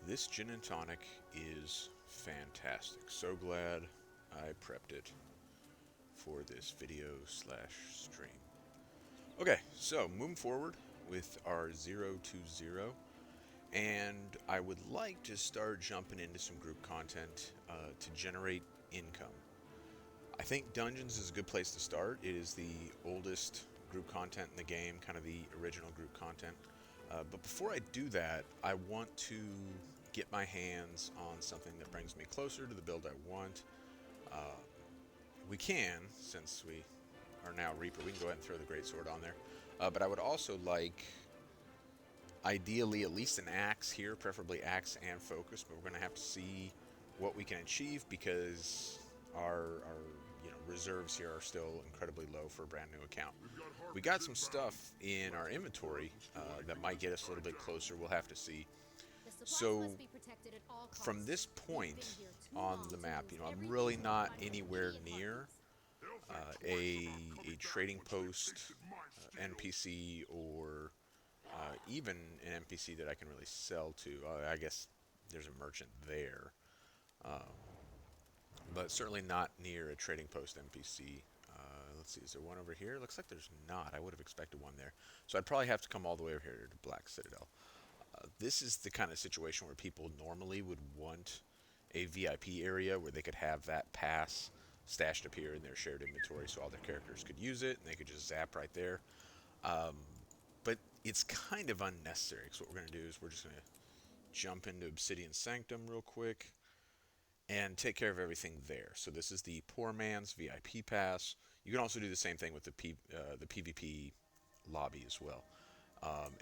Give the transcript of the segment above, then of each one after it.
This gin and tonic is fantastic. So glad I prepped it for this video slash stream. Okay, so moving forward with our 020, and I would like to start jumping into some group content to generate income. I think Dungeons is a good place to start. It is the oldest group content in the game, kind of the original group content. But before I do that, I want to get my hands on something that brings me closer to the build I want. We can, since we are now Reaper, we can go ahead and throw the Greatsword on there. But I would also like, ideally, at least an axe here, preferably axe and focus. But we're going to have to see what we can achieve because our reserves here are still incredibly low for a brand new account. We got some stuff in our inventory that might get us a little bit closer. We'll have to see. So from this point on the map, I'm really not anywhere near a trading post NPC or even an NPC that I can really sell to. I guess there's a merchant there, but certainly not near a trading post NPC. Let's see, is there one over here? Looks like there's not. I would have expected one there. So I'd probably have to come all the way over here to Black Citadel. This is the kind of situation where people normally would want a VIP area where they could have that pass stashed up here in their shared inventory so all their characters could use it and they could just zap right there. But it's kind of unnecessary because what we're going to do is we're just going to jump into Obsidian Sanctum real quick and take care of everything there. So this is the poor man's VIP pass. You can also do the same thing with the PvP lobby as well.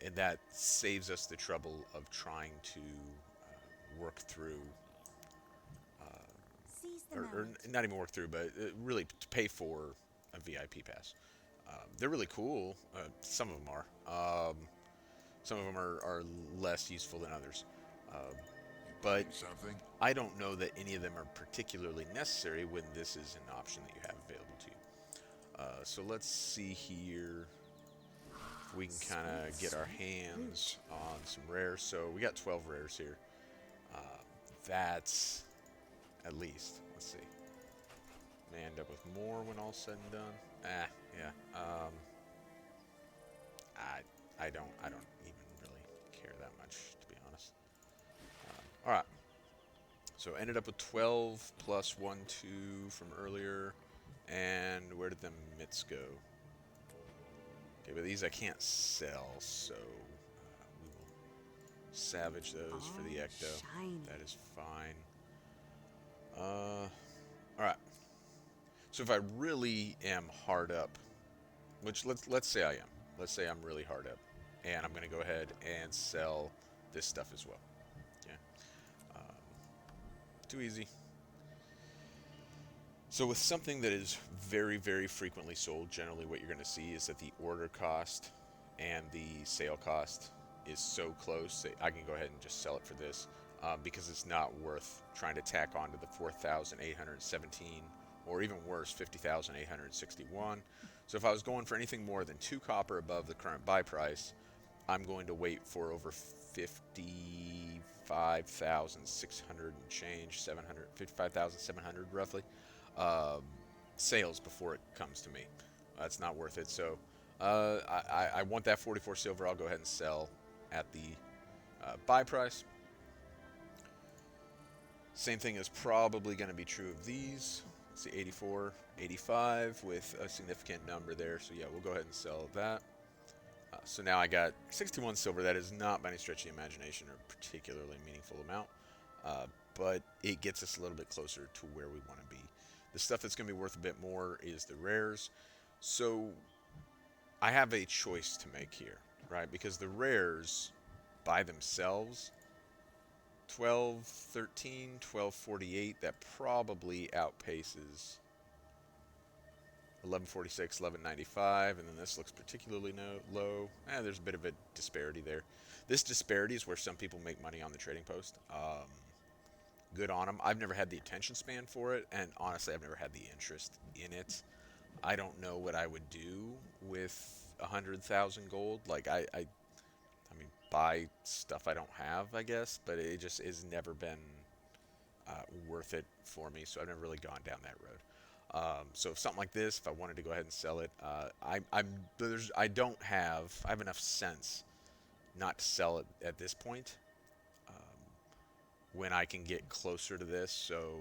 And that saves us the trouble of trying to work through, or not even work through, but really to pay for a VIP pass. They're really cool. Some of them are. Some of them are less useful than others. But I don't know that any of them are particularly necessary when this is an option that you have available to you. So let's see here if we can kind of get our hands on some rares. So we got 12 rares here. That's at least. Let's see. May end up with more when all's said and done. Yeah. I don't even really care that much, to be honest. All right. So ended up with 12 plus 1, 2 from earlier. And where did the mitts go? Okay, but these I can't sell, so we will savage those for the Ecto. Shiny. That is fine. Alright. So if I really am hard up, which let's say I am. Let's say I'm really hard up. And I'm going to go ahead and sell this stuff as well. Okay. Too easy. So with something that is very, very frequently sold, generally what you're going to see is that the order cost and the sale cost is so close that I can go ahead and just sell it for this because it's not worth trying to tack on to the 4,817 or even worse, 50,861. So if I was going for anything more than 2 copper above the current buy price, I'm going to wait for over 55,600 and change, 55,700 roughly. Sales before it comes to me. It's not worth it. So I want that 44 silver. I'll go ahead and sell at the buy price. Same thing is probably going to be true of these. Let's see, 84, 85 with a significant number there. So yeah, we'll go ahead and sell that. So now I got 61 silver. That is not by any stretch of the imagination a particularly meaningful amount. But it gets us a little bit closer to where we want to be. The stuff that's going to be worth a bit more is the rares. So I have a choice to make here, right? Because the rares by themselves, 1213, 1248, that probably outpaces 1146, 1195, and then this looks particularly low. There's a bit of a disparity there. This disparity is where some people make money on the trading post. Good on them. I've never had the attention span for it, and honestly, I've never had the interest in it. I don't know what I would do with 100,000 gold. Like I mean, buy stuff I don't have, I guess, but it just has never been worth it for me, so I've never really gone down that road. So if something like this, if I wanted to go ahead and sell it, I have enough sense not to sell it at this point. When I can get closer to this, so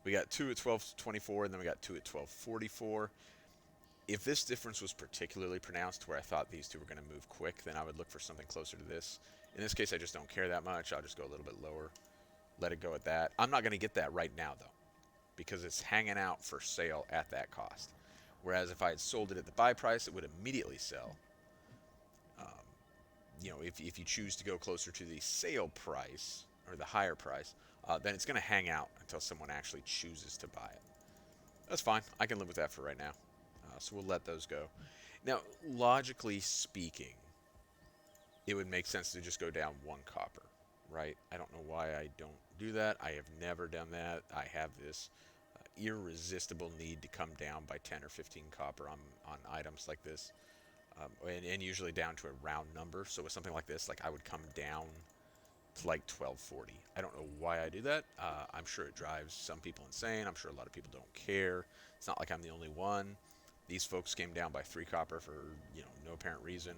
we got two at 12.24, and then we got two at 12.44. If this difference was particularly pronounced, where I thought these two were going to move quick, then I would look for something closer to this. In this case, I just don't care that much. I'll just go a little bit lower, let it go at that. I'm not going to get that right now, though, because it's hanging out for sale at that cost. Whereas if I had sold it at the buy price, it would immediately sell. If you choose to go closer to the sale price or the higher price, then it's going to hang out until someone actually chooses to buy it. That's fine. I can live with that for right now. So we'll let those go. Now, logically speaking, it would make sense to just go down 1 copper, right? I don't know why I don't do that. I have never done that. I have this irresistible need to come down by 10 or 15 copper on items like this, and usually down to a round number. So with something like this, like I would come down to like 1240. I don't know why I do that. I'm sure it drives some people insane. I'm sure a lot of people don't care. It's not like I'm the only one. These folks came down by 3 copper for no apparent reason.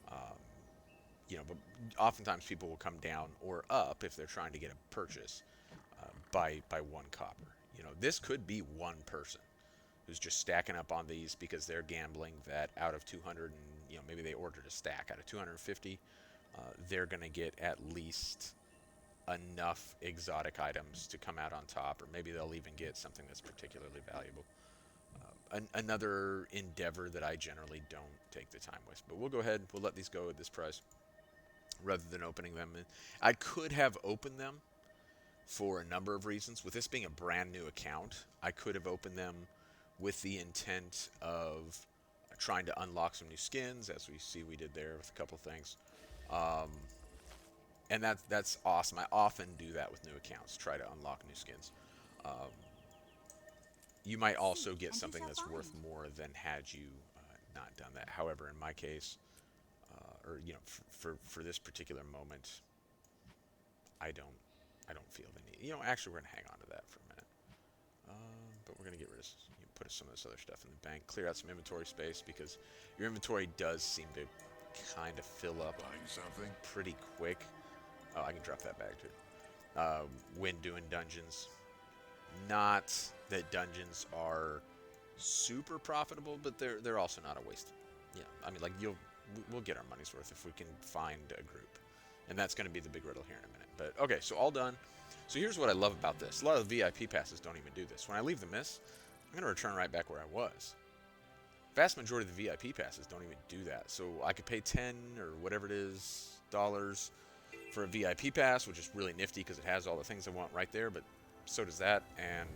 But oftentimes people will come down or up if they're trying to get a purchase by 1 copper. This could be one person who's just stacking up on these because they're gambling that out of 200, and maybe they ordered a stack out of 250, they're going to get at least enough exotic items to come out on top, or maybe they'll even get something that's particularly valuable. Another endeavor that I generally don't take the time with. But we'll go ahead, we'll let these go at this price rather than opening them. I could have opened them for a number of reasons. With this being a brand new account, I could have opened them with the intent of trying to unlock some new skins, as we see we did there with a couple things. And that's awesome. I often do that with new accounts, try to unlock new skins. You might also get something that's worth more than had you not done that. However, in my case, for this particular moment, I don't feel the need. Actually, we're gonna hang on to that for a minute. But we're gonna get rid of put some of this other stuff in the bank, clear out some inventory space, because your inventory does seem to kind of fill up pretty quick. Oh, I can drop that bag too. When doing dungeons. Not that dungeons are super profitable, but they're also not a waste. We'll get our money's worth if we can find a group, and that's going to be the big riddle here in a minute. But okay, so all done. So here's what I love about this. A lot of the VIP passes don't even do this. When I leave the miss, I'm going to return right back where I was. Vast majority of the VIP passes don't even do that. So I could pay 10 or whatever it is dollars for a VIP pass, which is really nifty because it has all the things I want right there, but so does that, and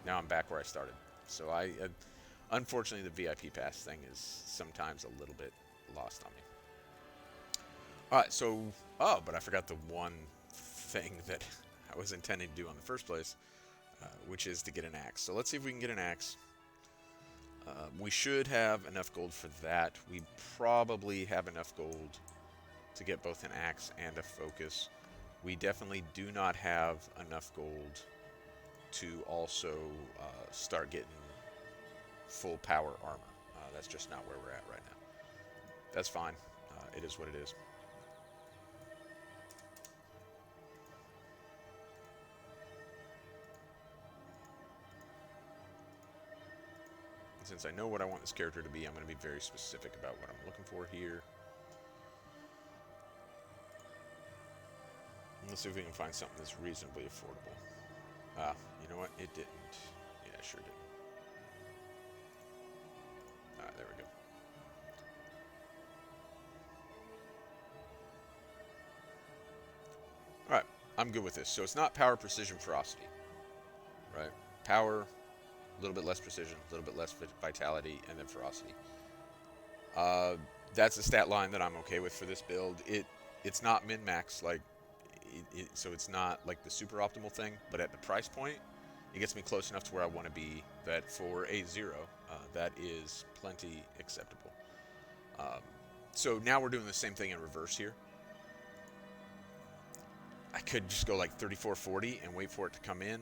now I'm back where I started. So unfortunately, the VIP pass thing is sometimes a little bit lost on me. Alright, so, but I forgot the one thing that I was intending to do in the first place, which is to get an axe. So let's see if we can get an axe. We should have enough gold for that. We probably have enough gold to get both an axe and a focus. We definitely do not have enough gold to also start getting full power armor. That's just not where we're at right now. That's fine. It is what it is. And since I know what I want this character to be, I'm going to be very specific about what I'm looking for here. Let's see if we can find something that's reasonably affordable. You know what? It didn't. Yeah, it sure didn't. Alright, there we go. Alright, I'm good with this. So it's not power, precision, ferocity. Right? Power, a little bit less precision, a little bit less vitality, and then ferocity. That's a stat line that I'm okay with for this build. It's not min-max, so it's not like the super optimal thing, but at the price point, it gets me close enough to where I want to be that for a 0, that is plenty acceptable. So now we're doing the same thing in reverse here. I could just go like 34.40 and wait for it to come in.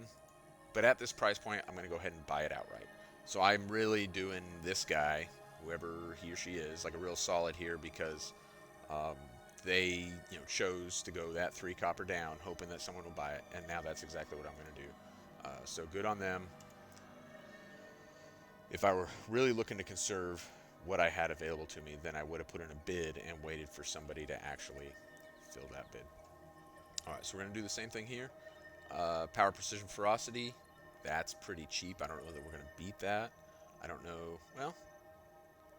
But at this price point, I'm going to go ahead and buy it outright. So I'm really doing this guy, whoever he or she is, like a real solid here because they chose to go that 3 copper down, hoping that someone will buy it. And now that's exactly what I'm going to do. So good on them. If I were really looking to conserve what I had available to me, then I would have put in a bid and waited for somebody to actually fill that bid. All right, so we're going to do the same thing here. Power, precision, ferocity. That's pretty cheap. I don't know that we're going to beat that. I don't know. Well,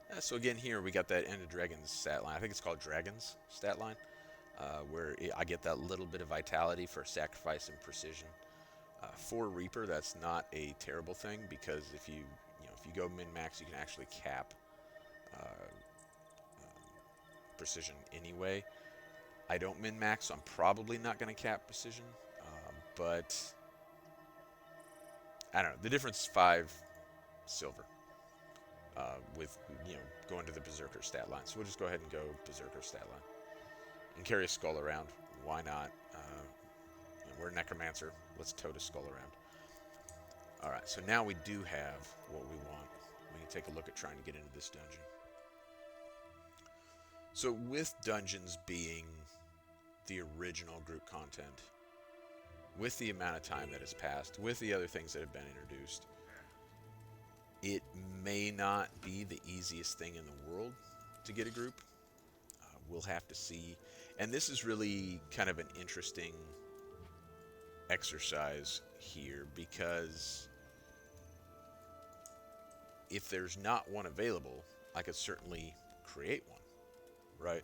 yeah, so again here we got that End of Dragons stat line. I think it's called Dragons stat line, where I get that little bit of vitality for sacrifice and precision. For Reaper, that's not a terrible thing because if you go min-max, you can actually cap precision anyway. I don't min-max, so I'm probably not going to cap precision, but I don't know. The difference is 5 silver with going to the Berserker stat line. So we'll just go ahead and go Berserker stat line and carry a skull around. Why not? We're a necromancer. Let's tote a skull around. All right, so now we do have what we want. We can take a look at trying to get into this dungeon. So with dungeons being the original group content, with the amount of time that has passed, with the other things that have been introduced, it may not be the easiest thing in the world to get a group. We'll have to see. And this is really kind of an interesting exercise here because if there's not one available, I could certainly create one, right?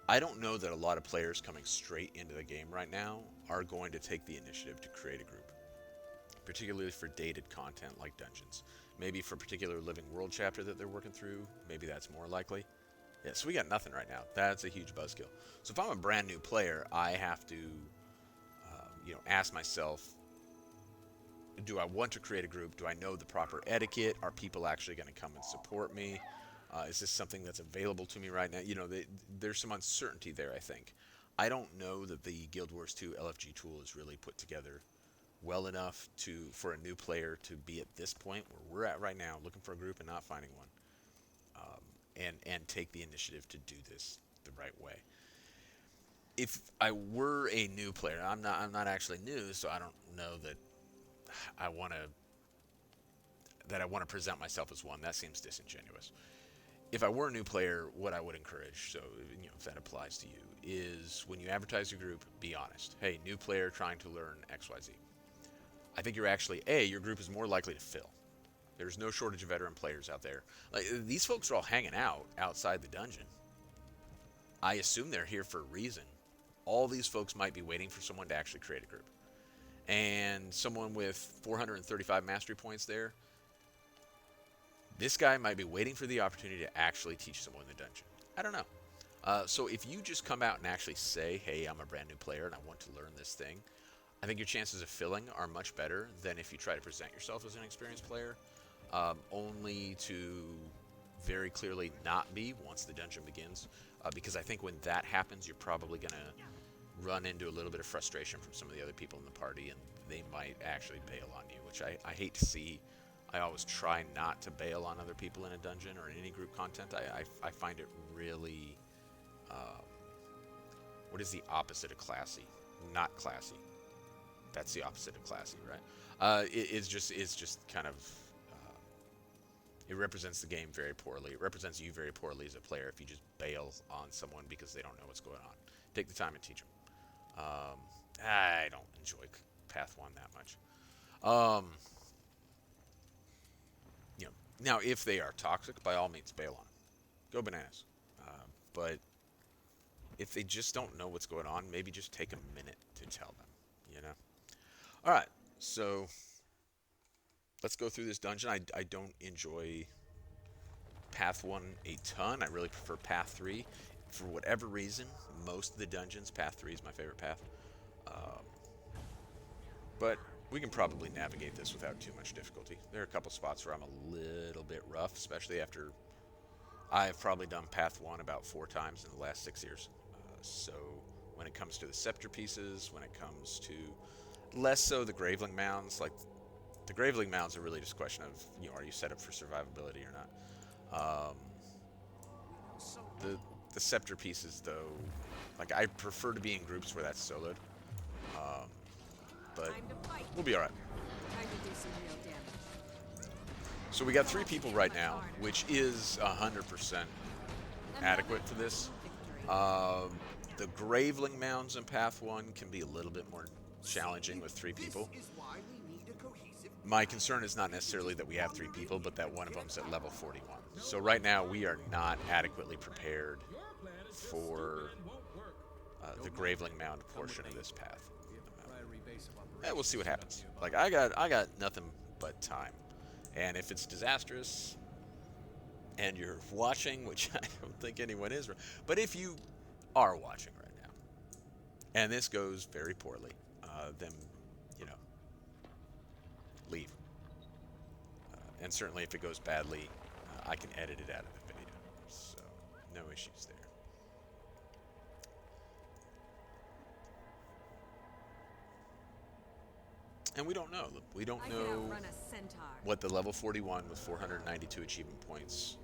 I don't know that a lot of players coming straight into the game right now are going to take the initiative to create a group, particularly for dated content like dungeons. Maybe for a particular living world chapter that they're working through, maybe that's more likely. Yeah, so we got nothing right now. That's a huge buzzkill. So if I'm a brand new player, I have to ask myself, do I want to create a group? Do I know the proper etiquette? Are people actually going to come and support me? Is this something that's available to me right now? There's some uncertainty there, I think. I don't know that the Guild Wars 2 LFG tool is really put together well enough for a new player to be at this point where we're at right now, looking for a group and not finding one, and take the initiative to do this the right way. If I were a new player, I'm not actually new, so I don't know that I want to present myself as one. That seems disingenuous. If I were a new player, what I would encourage, so if that applies to you, is when you advertise your group, be honest. Hey, new player trying to learn XYZ. I think your group is more likely to fill. There's no shortage of veteran players out there. Like, these folks are all hanging out outside the dungeon. I assume they're here for a reason. All these folks might be waiting for someone to actually create a group. And someone with 435 mastery points there, this guy might be waiting for the opportunity to actually teach someone in the dungeon. I don't know. So if you just come out and actually say, hey, I'm a brand new player and I want to learn this thing, I think your chances of filling are much better than if you try to present yourself as an experienced player, only to very clearly not be once the dungeon begins. Because I think when that happens, you're probably going to run into a little bit of frustration from some of the other people in the party, and they might actually bail on you, which I hate to see. I always try not to bail on other people in a dungeon or in any group content. I find it really, what is the opposite of classy? Not classy. That's the opposite of classy, right? It's just kind of, it represents the game very poorly. It represents you very poorly as a player if you just bail on someone because they don't know what's going on. Take the time and teach them. I don't enjoy Path 1 that much. Now if they are toxic, by all means bail on them. Go bananas. But if they just don't know what's going on, maybe just take a minute to tell them, All right, so let's go through this dungeon. I don't enjoy Path 1 a ton. I really prefer Path 3. For whatever reason, most of the dungeons, Path 3 is my favorite path. But we can probably navigate this without too much difficulty. There are a couple spots where I'm a little bit rough, especially after I've probably done Path 1 about 4 times in the last 6 years. So when it comes to the scepter pieces, when it comes to less so the Graveling Mounds, like the Graveling Mounds are really just a question of, you know, are you set up for survivability or not? The scepter pieces, though, like I prefer to be in groups where that's soloed. But we'll be alright. So we got 3 people right now, which is 100% adequate for this. The Graveling Mounds in Path 1 can be a little bit more challenging with 3 people. My concern is not necessarily that we have 3 people, but that one of them's at level 41. So right now we are not adequately prepared for the Graveling Mound portion of this path. We'll see what happens. Like I got nothing but time, and if it's disastrous, and you're watching, which I don't think anyone is, but if you are watching right now, and this goes very poorly, then, you know, leave. And certainly if it goes badly, I can edit it out of the video, so no issues there. And we don't know. We don't know what the level 41 with 492 achievement points,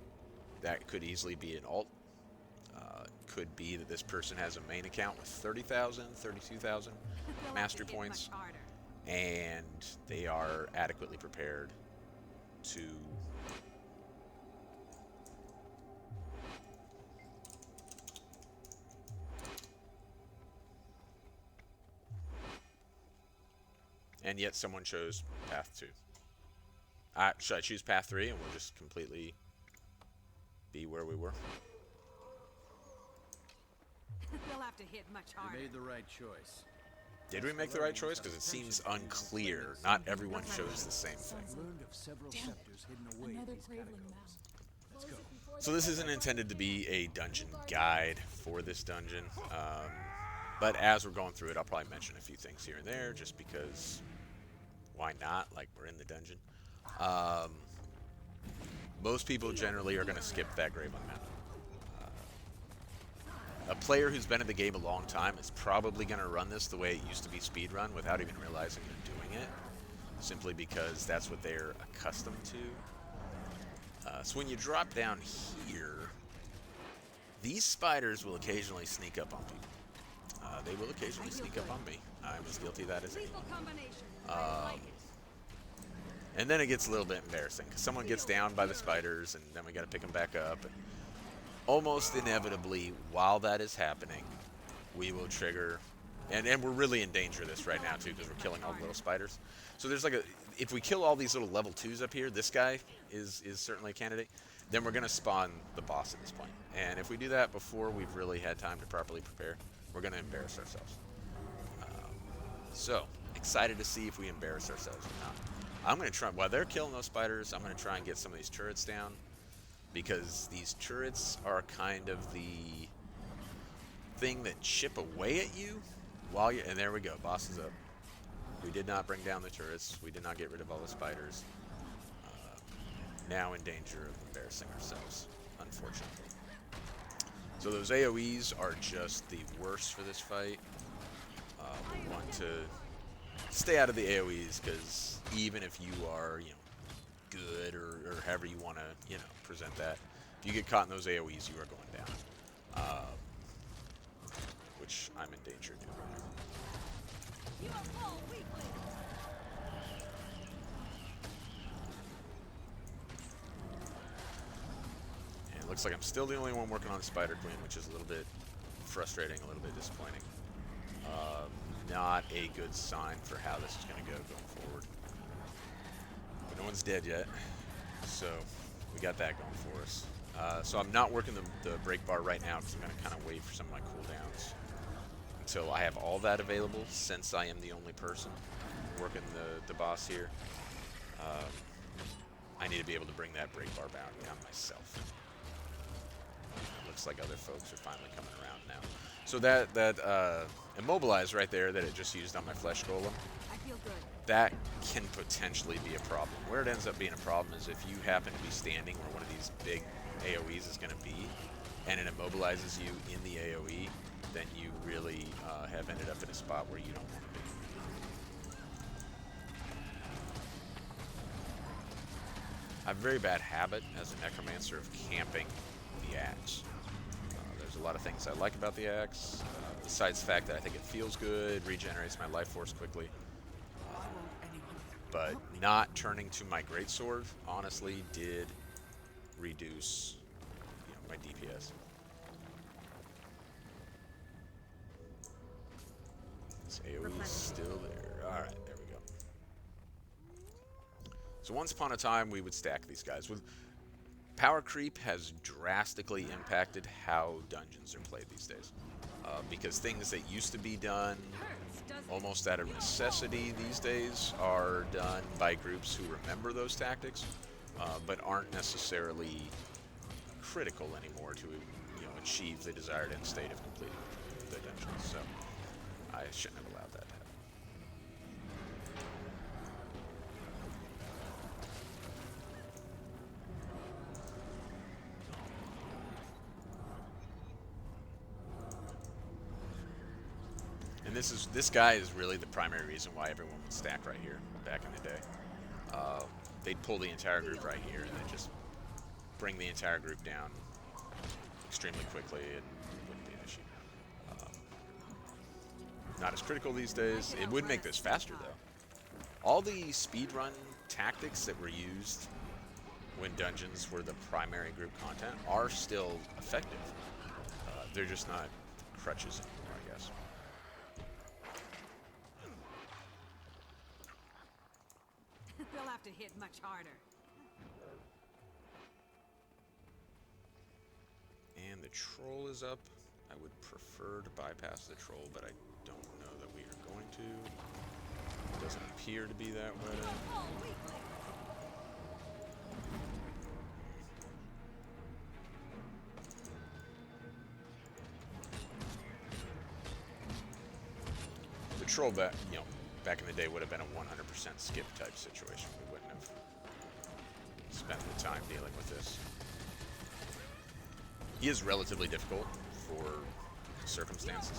that could easily be an alt. Could be that this person has a main account with 30,000, 32,000 mastery points, and they are adequately prepared to and yet someone chose path 2. Should I choose path 3 and we'll just completely be where we were? They'll have to hit much harder. You made the right choice. Did we make the right choice? Because it seems unclear. Not everyone chose the same thing. Learned of several scepters hidden away in these catacombs. Let's go. So this isn't intended to be a dungeon guide for this dungeon. But as we're going through it, I'll probably mention a few things here and there, just because why not? Like, we're in the dungeon. Most people generally are going to skip that Graveling Mound. A player who's been in the game a long time is probably going to run this the way it used to be speedrun without even realizing they're doing it, simply because that's what they're accustomed to. So when you drop down here, these spiders will occasionally sneak up on people. They will occasionally sneak up on me. I'm as guilty of that as anyone. And then it gets a little bit embarrassing, because someone gets down by the spiders, and then we got to pick them back up. And almost inevitably, while that is happening, we will trigger, and we're really in danger of this right now too, because we're killing all the little spiders. So there's like if we kill all these little level 2s up here, this guy is certainly a candidate, then we're going to spawn the boss at this point. And if we do that before we've really had time to properly prepare, we're going to embarrass ourselves. So, excited to see if we embarrass ourselves or not. I'm going to try, while they're killing those spiders, I'm going to try and get some of these turrets down, because these turrets are kind of the thing that chip away at you while you're, and there we go, boss is up. We did not bring down the turrets. We did not get rid of all the spiders. Now in danger of embarrassing ourselves, unfortunately. So those AoEs are just the worst for this fight. We want to stay out of the AoEs, because even if you are, you know, good or however you want to, you know, present that, if you get caught in those AoEs, you are going down. Which I'm in danger of doing right now. You are full weakling. And it looks like I'm still the only one working on the Spider Queen, which is a little bit frustrating, a little bit disappointing. Not a good sign for how this is going to go going forward. But no one's dead yet, so we got that going for us. So I'm not working the break bar right now, because I'm going to kind of wait for some of my cooldowns until I have all that available, since I am the only person working the boss here. I need to be able to bring that break bar down myself. It looks like other folks are finally coming around now. So that immobilize right there that it just used on my flesh golem, I feel good. that can potentially be a problem. Where it ends up being a problem is if you happen to be standing where one of these big AoEs is going to be, and it immobilizes you in the AoE, then you really have ended up in a spot where you don't want to be. I have a very bad habit as a necromancer of camping the axe. There's a lot of things I like about the axe, besides the fact that I think it feels good, regenerates my life force quickly. But not turning to my greatsword honestly did reduce, my DPS. This AoE is still there. Alright, there we go. So once upon a time we would stack these guys. With power creep has drastically impacted how dungeons are played these days. Because things that used to be done almost out of necessity these days are done by groups who remember those tactics, but aren't necessarily critical anymore to achieve the desired end state of completing the dungeon. So I shouldn't have allowed that to happen. And this guy is really the primary reason why everyone would stack right here back in the day. They'd pull the entire group right here and then just bring the entire group down extremely quickly, and it wouldn't be an issue. Not as critical these days. It would make this faster though. All the speedrun tactics that were used when dungeons were the primary group content are still effective. They're just not crutches anymore, I guess. They'll have to hit much harder. And the troll is up. I would prefer to bypass the troll, but I don't know that we are going to. It doesn't appear to be that way. The troll back in the day would have been a 100% skip type situation. We wouldn't have spent the time dealing with this. He is relatively difficult for circumstances.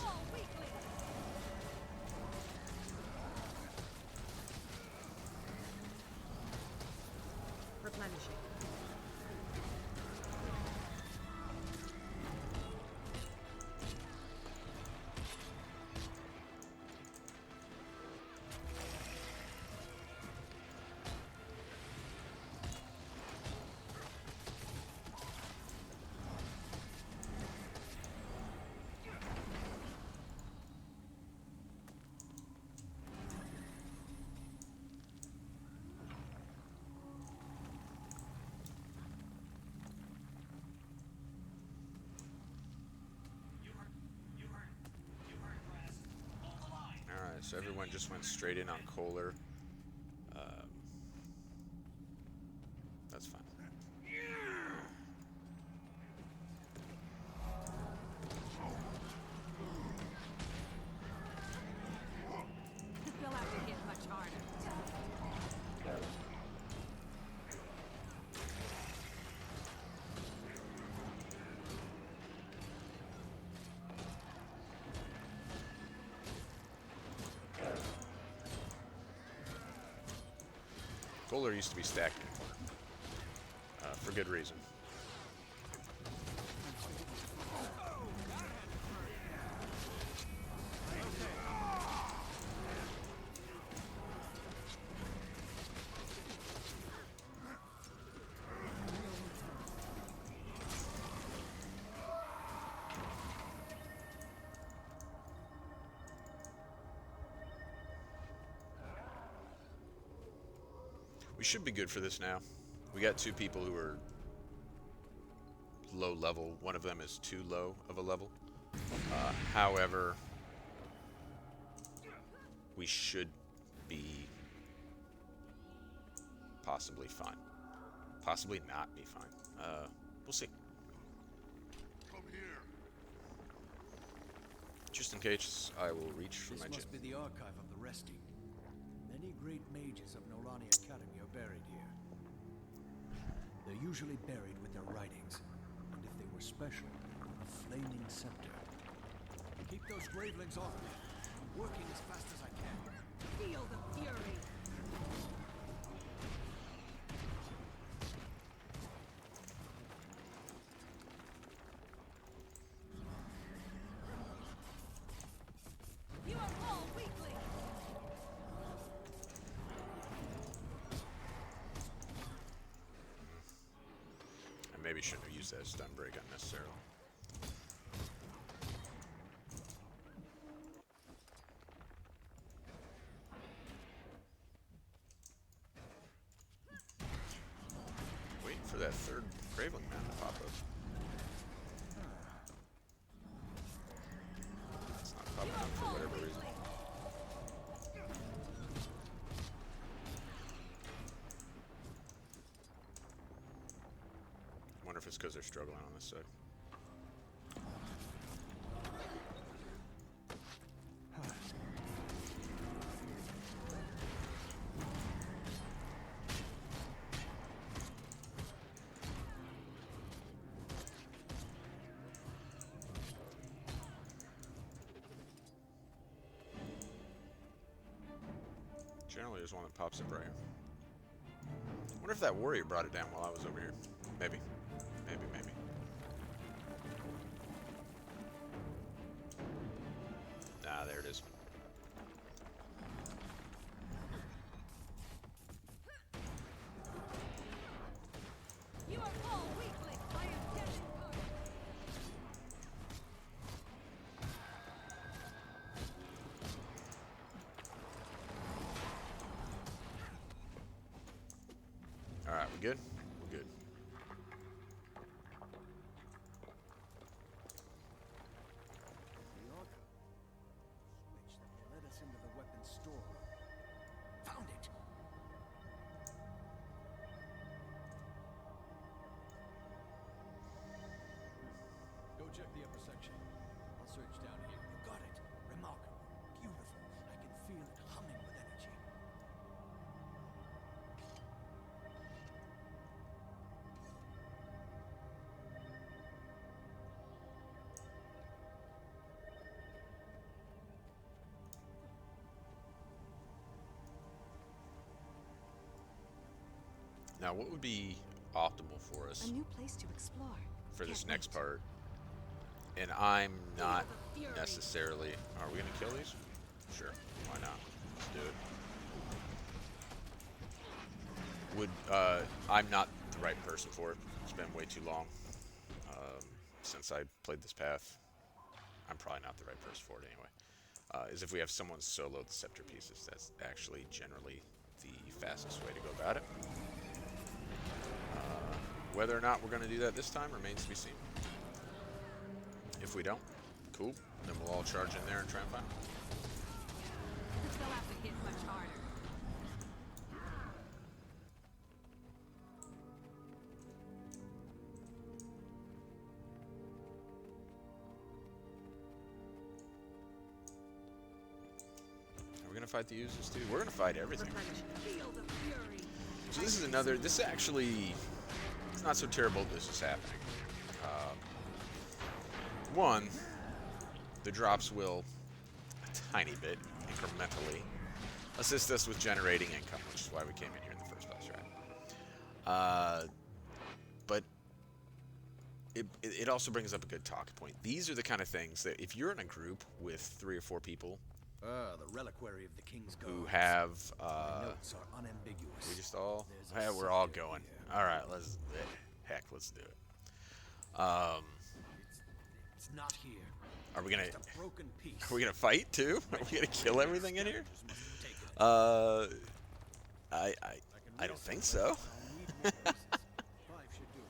Replenishing. So everyone just went straight in on Kohler. That's fine. They'll have to hit much harder. Kohler used to be stacked in the corner, for good reason. We should be good for this now. We got two people who are low level. One of them is too low of a level. However, we should be possibly fine. Possibly not be fine. We'll see. Come here. Just in case, I will reach for my This gem. must be the archive of the resting. Many great mages of Nolani Academy are buried here. They're usually buried with their writings. special, a flaming scepter. Keep those gravelings off me. I'm working as fast as I can. Feel the fury. You are all weakling. I maybe shouldn't have used that stun break unnecessarily. Waiting for that third Graveling man to pop up. It's not popping up for whatever reason. Wonder if it's because they're struggling on this side. Generally, there's one that pops up right here. Wonder if that warrior brought it down while I was over here. Maybe. Maybe, maybe. Ah, there it is. You are all weakling. I am dead in part. Alright, we good? We're good. The Arca. Switch that led us into the weapons storeroom. Found it! Go check the upper section. I'll search down here. You got it. Remarkable. Beautiful. I can feel it humming with energy. Now, what would be optimal for us A new place to explore. for this Can't next wait. part? And I'm not the fury. necessarily... Are we going to kill these? Sure. Why not? Let's do it. Would, I'm not the right person for it. It's been way too long since I played this path. I'm probably not the right person for it anyway. Is if we have someone solo the scepter pieces. That's actually generally the fastest way to go about it. Whether or not we're going to do that this time remains to be seen. If we don't, cool. Then we'll all charge in there and try and find them. They'll have to hit much harder. Are we going to fight the users too? We're going to fight everything. Feel the fury. So this is another, this actually, it's not so terrible this is happening. One, the drops will, a tiny bit, incrementally, assist us with generating income, which is why we came in here in the first place, right? But it also brings up a good talking point. These are the kind of things that if you're in a group with 3 or 4 people The reliquary of the King's Guards. who have, My notes are unambiguous. we just all, There's a we're all scepter going. here. All right, let's do it. It's not here. Are we gonna Just a broken piece. are we gonna fight too? Are we gonna kill everything in here? Scavengers must have taken it. I don't think so. I'll need more pieces. 5 should do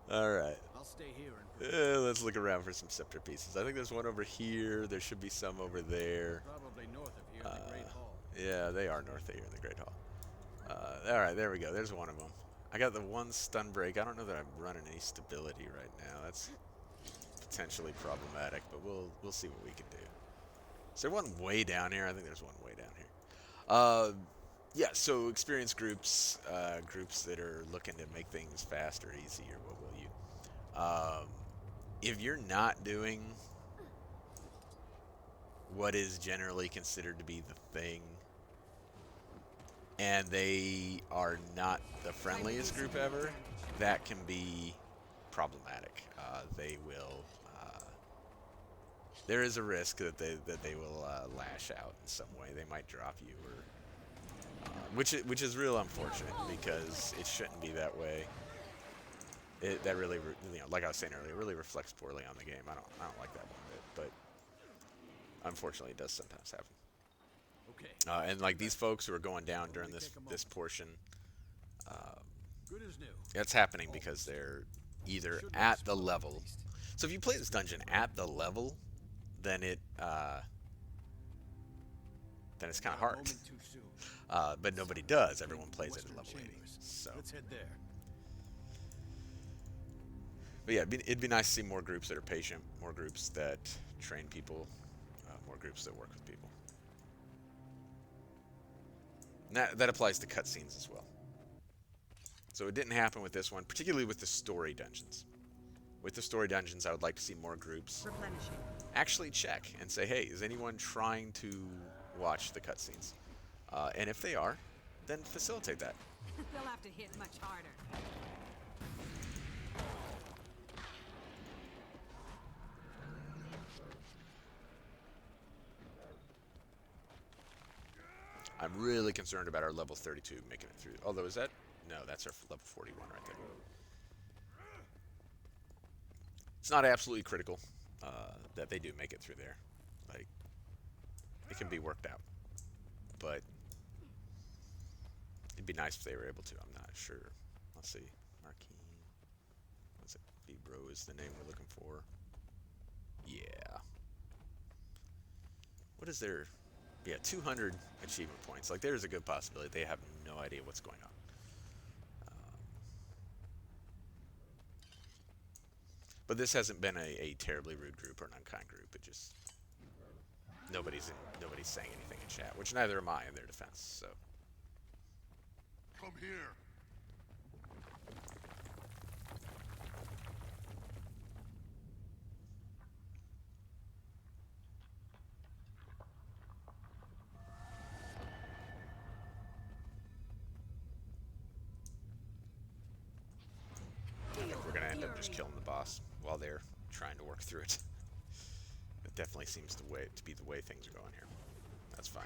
it. All right. I'll stay here and Let's look around for some scepter pieces. I think there's one over here. There should be some over there. probably north of here in the Great Hall. Yeah, they are north of here in the Great Hall. All right, there we go. There's one of them. I got the one stun break. I don't know that I'm running any stability right now. That's potentially problematic, but we'll see what we can do. Is there one way down here? I think there's one way down here. Yeah, so experienced groups, groups that are looking to make things faster, easier. What will you? Um, if you're not doing what is generally considered to be the thing, and they are not the friendliest group ever, that can be problematic. They will. There is a risk that they will lash out in some way. They might drop you, or which is real unfortunate because it shouldn't be that way. That really, like I was saying earlier, really reflects poorly on the game. I don't like that one bit, but unfortunately, it does sometimes happen. Okay. And like these folks who are going down during this portion, Good as new. that's happening because they're either at the level. So if you play this dungeon at the level, then then it's kind of hard. Moment too soon. But nobody does. Everyone plays it at level 80. So, Let's head there. but yeah, it'd be nice to see more groups that are patient, more groups that train people, more groups that work with people. And that applies to cutscenes as well. So it didn't happen with this one, particularly with the story dungeons. With the story dungeons, I would like to see more groups actually check and say, hey, is anyone trying to watch the cutscenes? And if they are, then facilitate that. They'll have to hit much harder. I'm really concerned about our level 32 making it through. Although, is that? No, that's our level 41 right there. It's not absolutely critical that they do make it through there. Like, it can be worked out. But it'd be nice if they were able to. I'm not sure. Let's see. Marquis. What's it? Vibro is the name we're looking for. Yeah. What is their... Yeah, 200 achievement points. Like, there's a good possibility they have no idea what's going on. But this hasn't been a terribly rude group or an unkind group. It just... Nobody's saying anything in chat, which neither am I in their defense, so... Come here. I think we're going to end up just killing the boss while they're trying to work through it. It definitely seems to be the way things are going here. That's fine.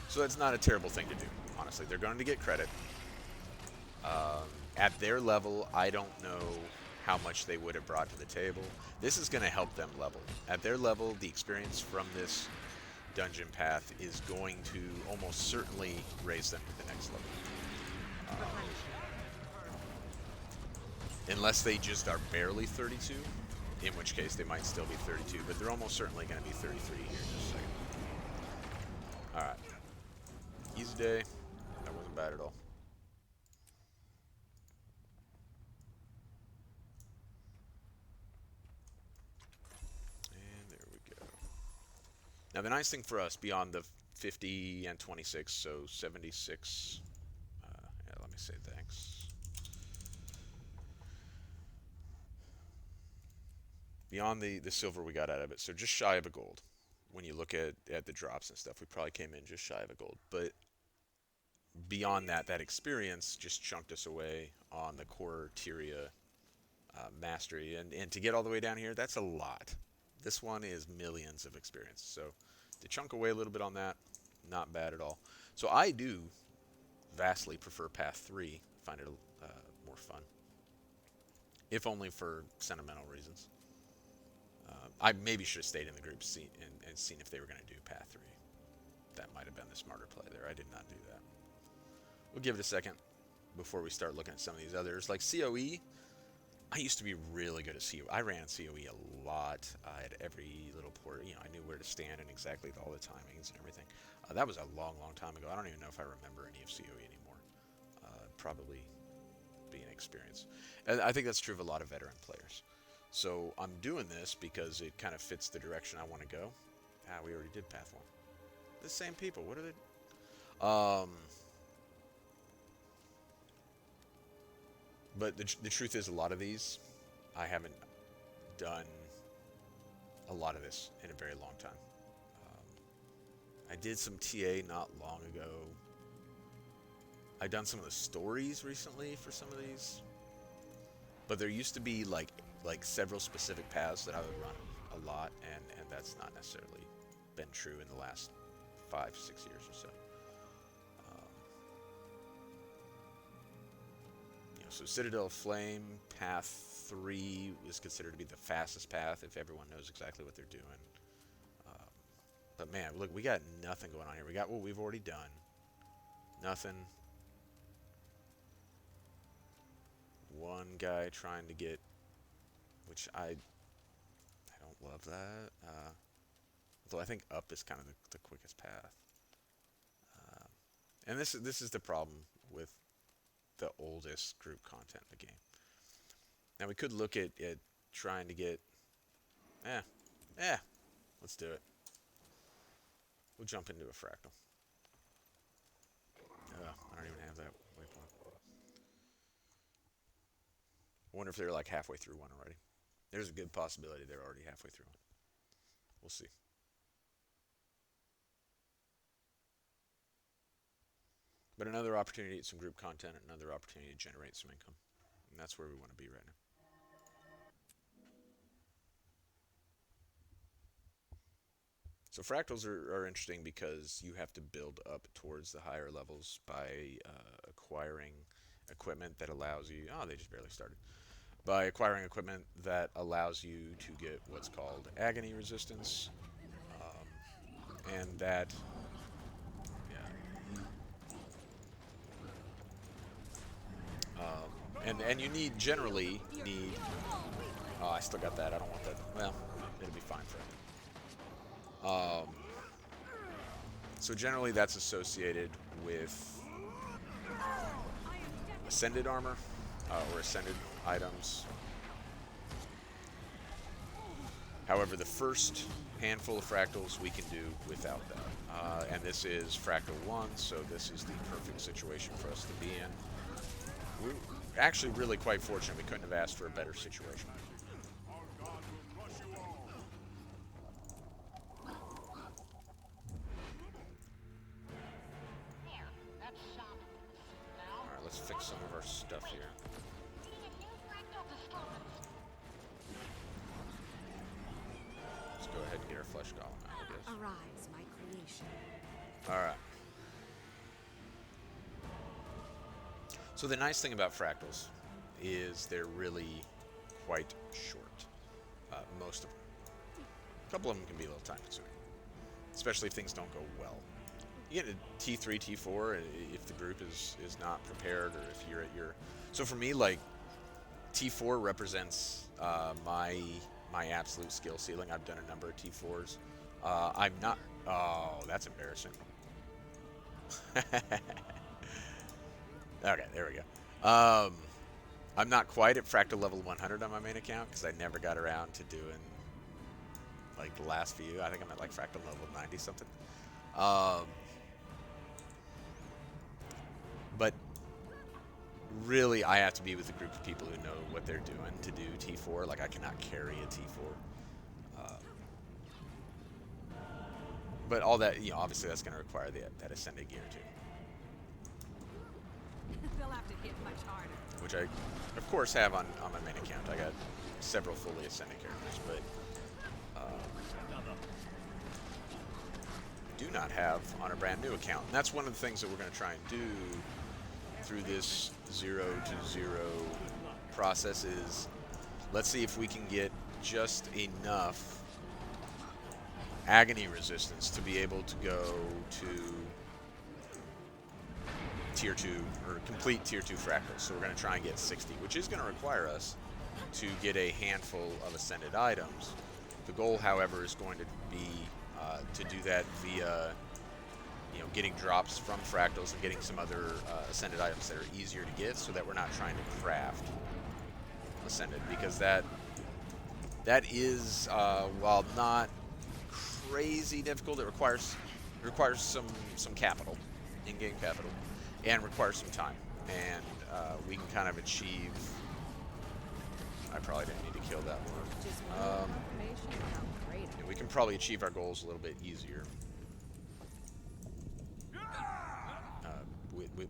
So that's not a terrible thing to do, honestly. They're going to get credit. At their level, I don't know how much they would have brought to the table. This is going to help them level. At their level, the experience from this dungeon path is going to almost certainly raise them to the next level. Unless they just are barely 32, in which case they might still be 32, but they're almost certainly going to be 33 here in just a second. Alright. Easy day. That wasn't bad at all. And there we go. Now the nice thing for us, beyond the 50 and 26, so 76... yeah, let me say thanks. Beyond the silver we got out of it, so just shy of a gold. When you look at the drops and stuff, we probably came in just shy of a gold. But beyond that, that experience just chunked us away on the core Tyria mastery. And to get all the way down here, that's a lot. This one is millions of experience. So to chunk away a little bit on that, not bad at all. So I do vastly prefer Path 3. Find it more fun. If only for sentimental reasons. I maybe should have stayed in the group and seen if they were going to do Path 3. That might have been the smarter play there. I did not do that. We'll give it a second before we start looking at some of these others. Like COE, I used to be really good at COE. I ran COE a lot. I had every little port. You know, I knew where to stand and exactly all the timings and everything. That was a long, long time ago. I don't even know if I remember any of COE anymore. Probably be an experience. And I think that's true of a lot of veteran players. So I'm doing this because it kind of fits the direction I want to go. We already did Path 1. The same people. What are they? But the truth is, a lot of these, I haven't done a lot of this in a very long time. I did some TA not long ago. I've done some of the stories recently for some of these. But there used to be like several specific paths that I would run a lot, and that's not necessarily been true in the last 5-6 years or so. So Citadel Flame, Path 3 is considered to be the fastest path if everyone knows exactly what they're doing. But man, look, we got nothing going on here. We got what we've already done. Nothing. One guy trying to get, which I don't love that. Although I think up is kind of the quickest path. And this is the problem with the oldest group content in the game. Now we could look at trying to get, let's do it. We'll jump into a fractal. I don't even have that waypoint. I wonder if they're like halfway through one already. There's a good possibility they're already halfway through one. We'll see. But another opportunity to get some group content, another opportunity to generate some income. And that's where we want to be right now. So fractals are interesting because you have to build up towards the higher levels by acquiring equipment that allows you... Oh, they just barely started. By acquiring equipment that allows you to get what's called agony resistance. And that... And you generally need... Oh, I still got that. I don't want that. Well, it'll be fine for me. So generally that's associated with ascended armor or ascended items. However, the first handful of fractals we can do without that. And this is Fractal 1, so this is the perfect situation for us to be in. We're actually really quite fortunate. We couldn't have asked for a better situation. Alright, let's fix some of our stuff here. Let's go ahead and get our flesh golem out, I guess. Arise, my creation. Alright. So the nice thing about fractals is they're really quite short. Most of them. A couple of them can be a little time consuming. Especially if things don't go well. You get a T3, T4 if the group is not prepared, or if you're at your... So for me, like, T4 represents my absolute skill ceiling. I've done a number of T4s. I'm not... Oh, that's embarrassing. Okay, there we go. I'm not quite at Fractal level 100 on my main account because I never got around to doing like the last few. I think I'm at like Fractal level 90 something. But really, I have to be with a group of people who know what they're doing to do T4. Like, I cannot carry a T4. But all that, you know, obviously that's going to require that ascended gear too. They'll have to hit much harder. Which I, of course, have on my main account. I got several fully ascended characters, but do not have on a brand new account. And that's one of the things that we're going to try and do through this 0 to 0 process is, let's see if we can get just enough agony resistance to be able to go to tier 2 or complete tier 2 fractals. So we're going to try and get 60, which is going to require us to get a handful of ascended items. The goal, however, is going to be to do that via, you know, getting drops from fractals and getting some other ascended items that are easier to get, so that we're not trying to craft ascended, because that is while not crazy difficult, it requires some capital, in-game capital, and requires some time. And we can kind of achieve. I probably didn't need to kill that one. Just more confirmation of how great I We can probably achieve our goals a little bit easier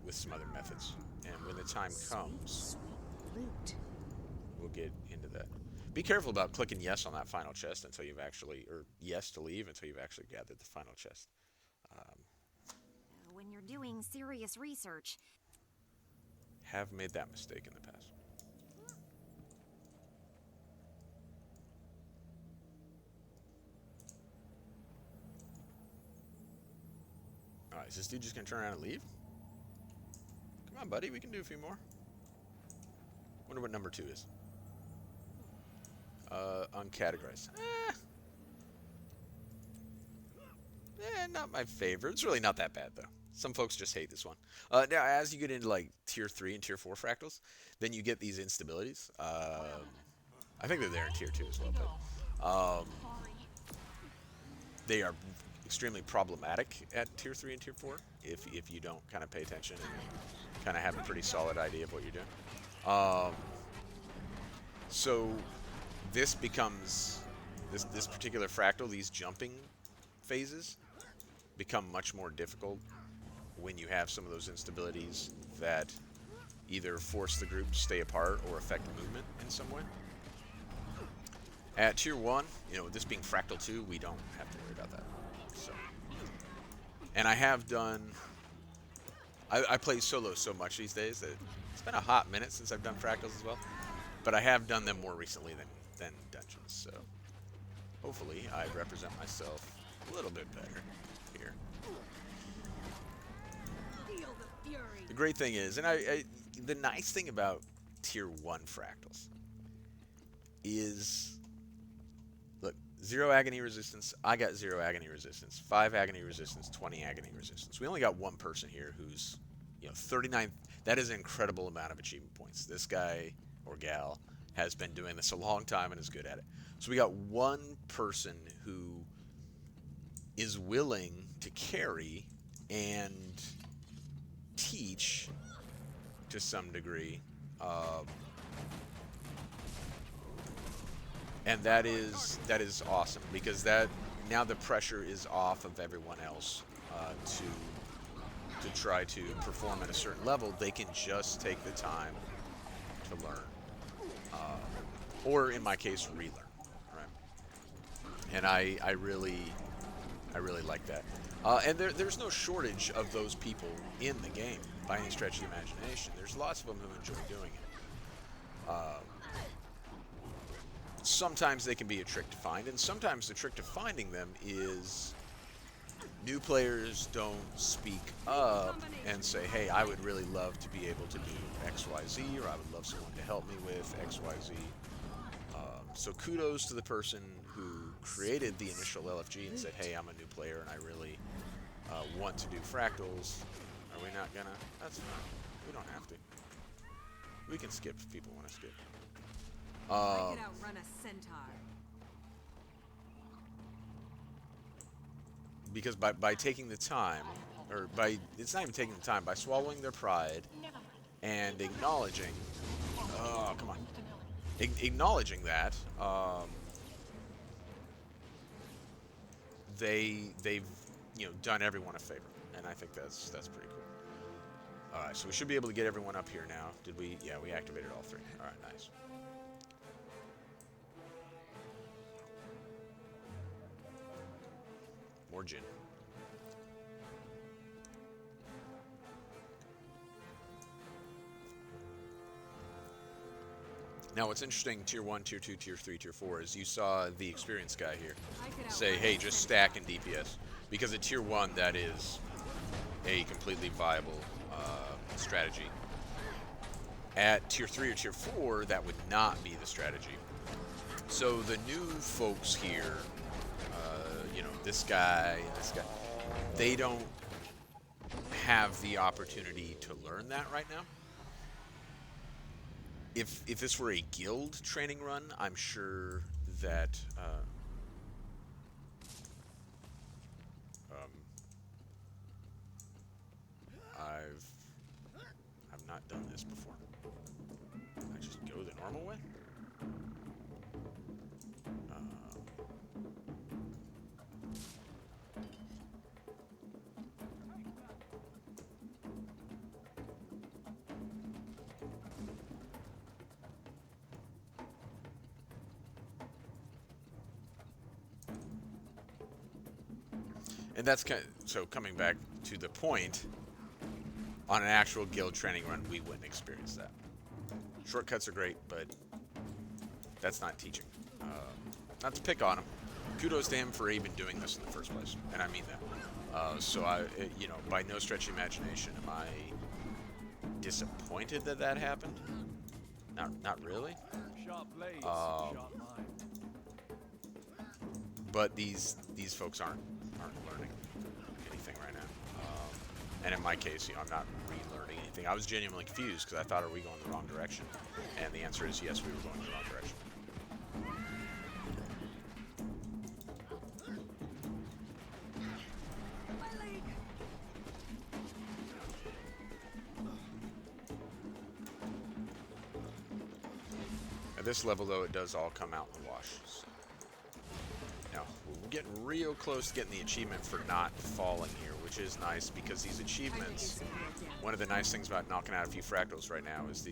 with some other methods. And when the time comes, loot. we'll get into that. Be careful about clicking yes on that final chest until you've actually, or yes to leave until you've actually gathered the final chest. When you're doing serious research, Have made that mistake in the past. Alright, is this dude just gonna turn around and leave? Come on, buddy, we can do a few more. Wonder what number 2 is. Uncategorized. Not my favorite. It's really not that bad, though. Some folks just hate this one. Now, as you get into, like, Tier 3 and Tier 4 fractals, then you get these instabilities. I think they're there in Tier 2 as well, but they are extremely problematic at Tier 3 and Tier 4 if you don't kind of pay attention and kind of have a pretty solid idea of what you're doing. So this becomes, this particular fractal, these jumping phases become much more difficult when you have some of those instabilities that either force the group to stay apart or affect movement in some way. At Tier 1, this being Fractal 2, we don't have to worry about that. So, and I have done, I play solo so much these days that it's been a hot minute since I've done Fractals as well. But I have done them more recently than Dungeons, so hopefully I represent myself a little bit better here. Feel the fury. The great thing is, and the nice thing about Tier 1 Fractals is, look, 0 agony resistance, I got 0 agony resistance, 5 agony resistance, 20 agony resistance. We only got one person here who's, 39, that is an incredible amount of achievement points. This guy or gal has been doing this a long time and is good at it. So we got one person who is willing to carry and teach to some degree, and that is awesome, because that now the pressure is off of everyone else to try to perform at a certain level. They can just take the time to learn, or in my case, relearn, right? And I really like that. And there's no shortage of those people in the game by any stretch of the imagination. There's lots of them who enjoy doing it. Sometimes they can be a trick to find, and sometimes the trick to finding them is new players don't speak up and say, hey, I would really love to be able to do XYZ, or I would love someone to help me with XYZ. So kudos to the person who created the initial LFG and said, hey, I'm a new player and I really want to do fractals. Are we not gonna? That's fine. We don't have to. We can skip if people want to skip. I could outrun a centaur. Because by taking the time, or it's not even taking the time, by swallowing their pride and acknowledging, oh, come on, acknowledging that, they've done everyone a favor, and I think that's pretty cool. All right, so we should be able to get everyone up here now. Did we? Yeah, we activated all 3. All right, nice. More gin. Now, what's interesting, Tier 1, Tier 2, Tier 3, Tier 4, is you saw the experienced guy here say, hey, just stack in DPS. Because at Tier 1, that is a completely viable strategy. At Tier 3 or Tier 4, that would not be the strategy. So the new folks here, this guy, they don't have the opportunity to learn that right now. If this were a guild training run, I'm sure that I'm not not done this before. I just go the normal way? And that's kind of, so coming back to the point, on an actual guild training run, we wouldn't experience that. Shortcuts are great, but that's not teaching. Not to pick on him. Kudos to him for even doing this in the first place, and I mean that. So you know, by no stretch of imagination, am I disappointed that that happened? Not really. Sharp blades, sharp mind. But these folks aren't learning anything right now. And in my case, you know, I'm not relearning anything. I was genuinely confused because I thought, are we going the wrong direction? And the answer is yes, we were going the wrong direction. At this level, though, it does all come out in the wash. So. Now, we're getting real close to getting the achievement for not falling here, which is nice because these achievements, one of the nice things about knocking out a few fractals right now is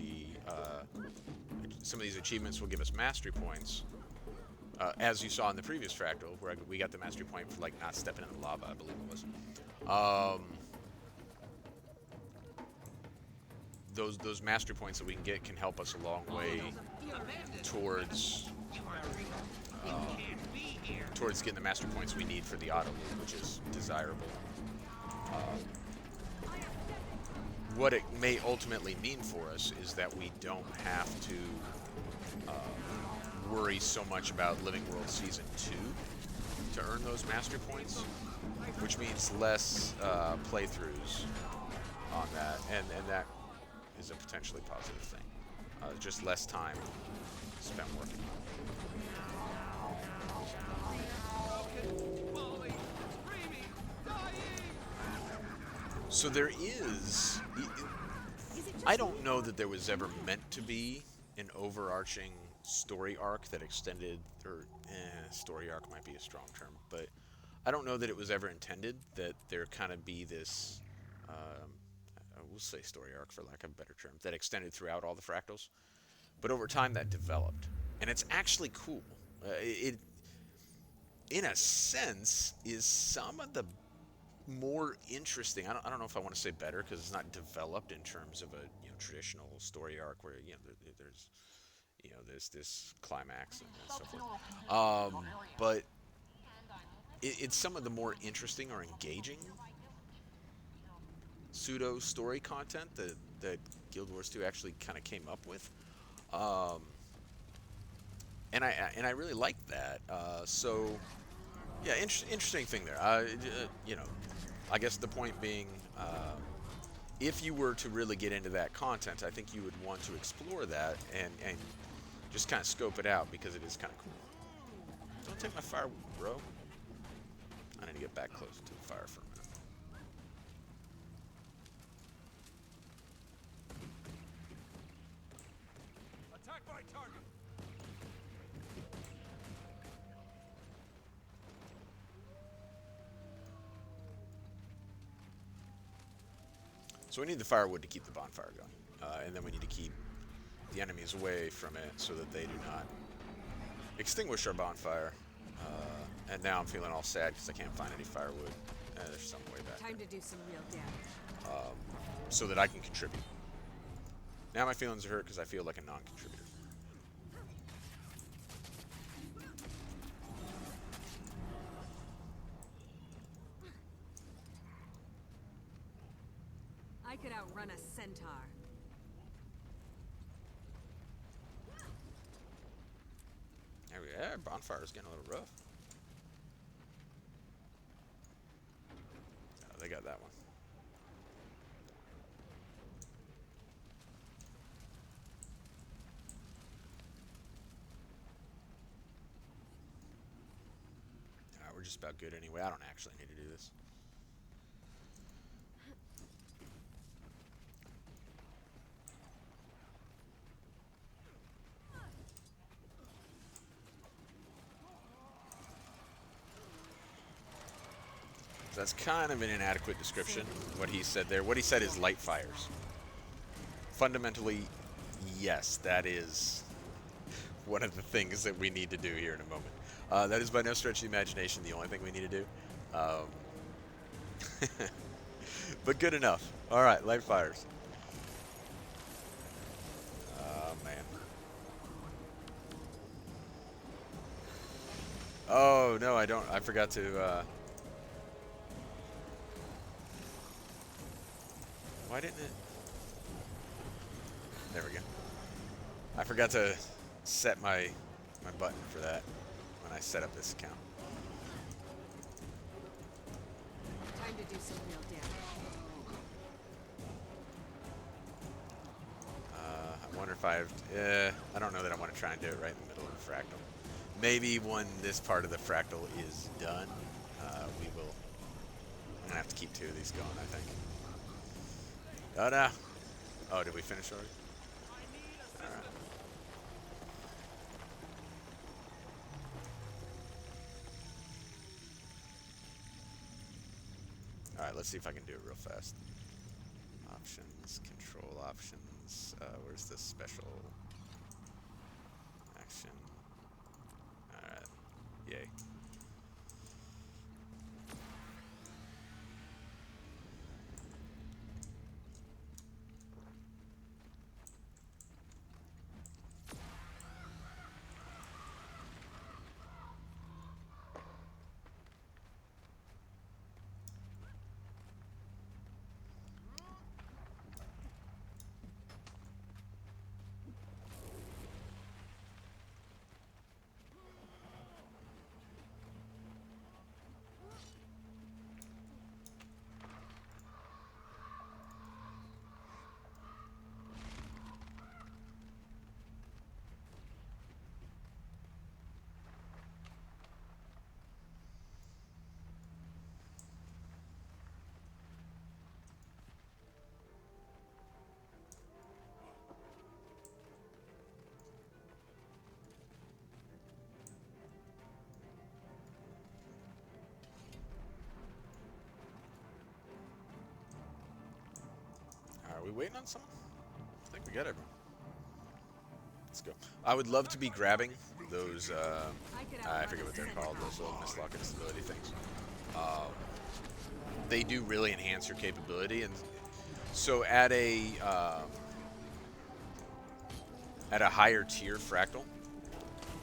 some of these achievements will give us mastery points. As you saw in the previous fractal, where we got the mastery point for like not stepping in the lava, I believe it was. Those mastery points that we can get can help us a long way towards getting the mastery points we need for the auto loop, which is desirable. What it may ultimately mean for us is that we don't have to worry so much about Living World Season 2 to earn those mastery points, which means less playthroughs on that, and that is a potentially positive thing. Just less time spent working. So there is... I don't know that there was ever meant to be an overarching story arc that extended, or story arc might be a strong term, but I don't know that it was ever intended that there kind of be this, we'll say story arc for lack of a better term, that extended throughout all the fractals. But over time that developed, and it's actually cool. It, in a sense, is some of the more interesting. I don't know if I want to say better because it's not developed in terms of a traditional story arc where there's this climax and so forth. But it's some of the more interesting or engaging pseudo story content that Guild Wars 2 actually kind of came up with. And I really liked that. So yeah, interesting thing there. I guess the point being, if you were to really get into that content, I think you would want to explore that and just kind of scope it out because it is kind of cool. Don't take my firewood, bro. I need to get back close to the fire for a minute. Attack my target. So we need the firewood to keep the bonfire going, and then we need to keep the enemies away from it so that they do not extinguish our bonfire. And now I'm feeling all sad because I can't find any firewood. There's some way back Time to do some real damage. so that I can contribute. Now my feelings are hurt because I feel like a non-contributor. I could outrun a centaur. There we are. Bonfire's getting a little rough. Oh, they got that one. We're just about good anyway. I don't actually need to do this. That's kind of an inadequate description, what he said there. What he said is light fires. Fundamentally, yes, that is one of the things that we need to do here in a moment. That is by no stretch of the imagination the only thing we need to do. But good enough. Alright, light fires. Oh, man. Oh, no, I don't. I forgot to, why didn't it? There we go. I forgot to set my button for that when I set up this account. Time to do some real damage. I wonder if I don't know that I want to try and do it right in the middle of the fractal. Maybe when this part of the fractal is done, we will. I'm gonna have to keep 2 of these going, I think. Oh no! Oh, did we finish already? All right. All right. Let's see if I can do it real fast. Options, control options. Where's the special action? All right. Yay. Are we waiting on someone? I think we got everyone. Let's go. I would love to be grabbing those, I forget what they're called, those little mislock and stability things. They do really enhance your capability, and so at a higher tier fractal,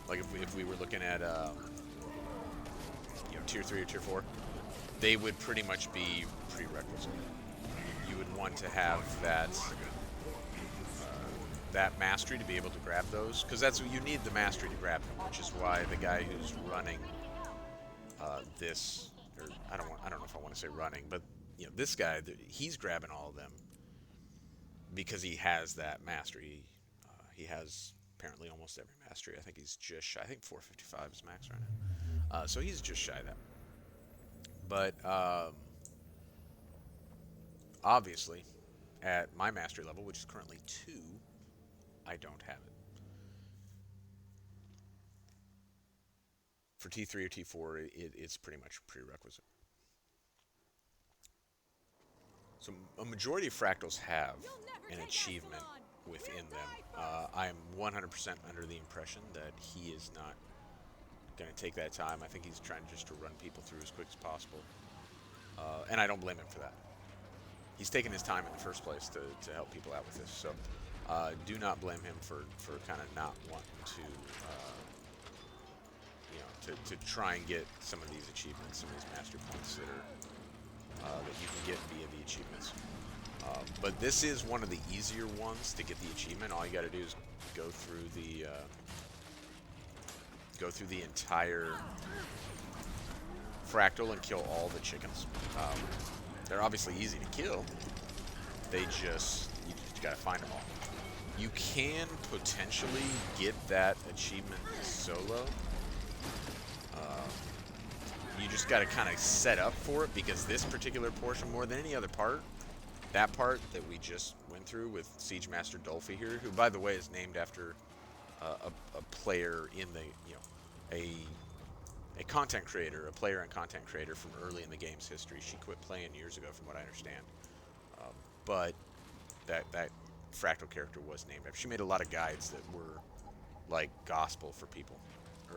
like if we were looking at tier 3 or tier 4, they would pretty much be prerequisite. You would want to have that mastery to be able to grab those, because that's what you need, the mastery to grab them, which is why the guy who's running this, or I don't know if I want to say running, but this guy, he's grabbing all of them because he has that mastery. He has apparently almost every mastery. I think he's just shy. I think 455 is max right now. So he's just shy of that. But obviously, at my mastery level, which is currently 2, I don't have it. For T3 or T4, it's pretty much a prerequisite. So a majority of fractals have an achievement within them. I am 100% under the impression that he is not going to take that time. I think he's trying just to run people through as quick as possible. And I don't blame him for that. He's taken his time in the first place to help people out with this. So do not blame him for kind of not wanting to try and get some of these achievements, some of these mastery points that you can get via the achievements. But this is one of the easier ones to get the achievement. All you got to do is go through the entire fractal and kill all the chickens. They're obviously easy to kill. You just got to find them all. You can potentially get that achievement solo. You just got to kind of set up for it, because this particular portion, more than any other part, that part that we just went through with Siege Master Dolphy here, who by the way is named after a player in the a content creator, a player and content creator from early in the game's history. She quit playing years ago, from what I understand. But that Fractal character was named after. She made a lot of guides that were like gospel for people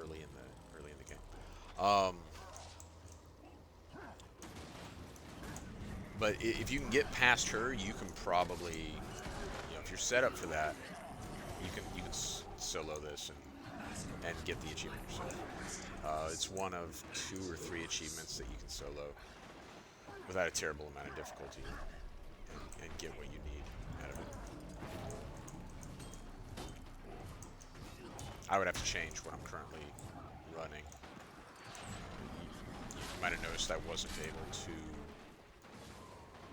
early in the game. But if you can get past her, you can probably, if you're set up for that, you can solo this and get the achievement yourself. It's one of 2 or 3 achievements that you can solo without a terrible amount of difficulty and get what you need out of it. I would have to change what I'm currently running. You might have noticed I wasn't able to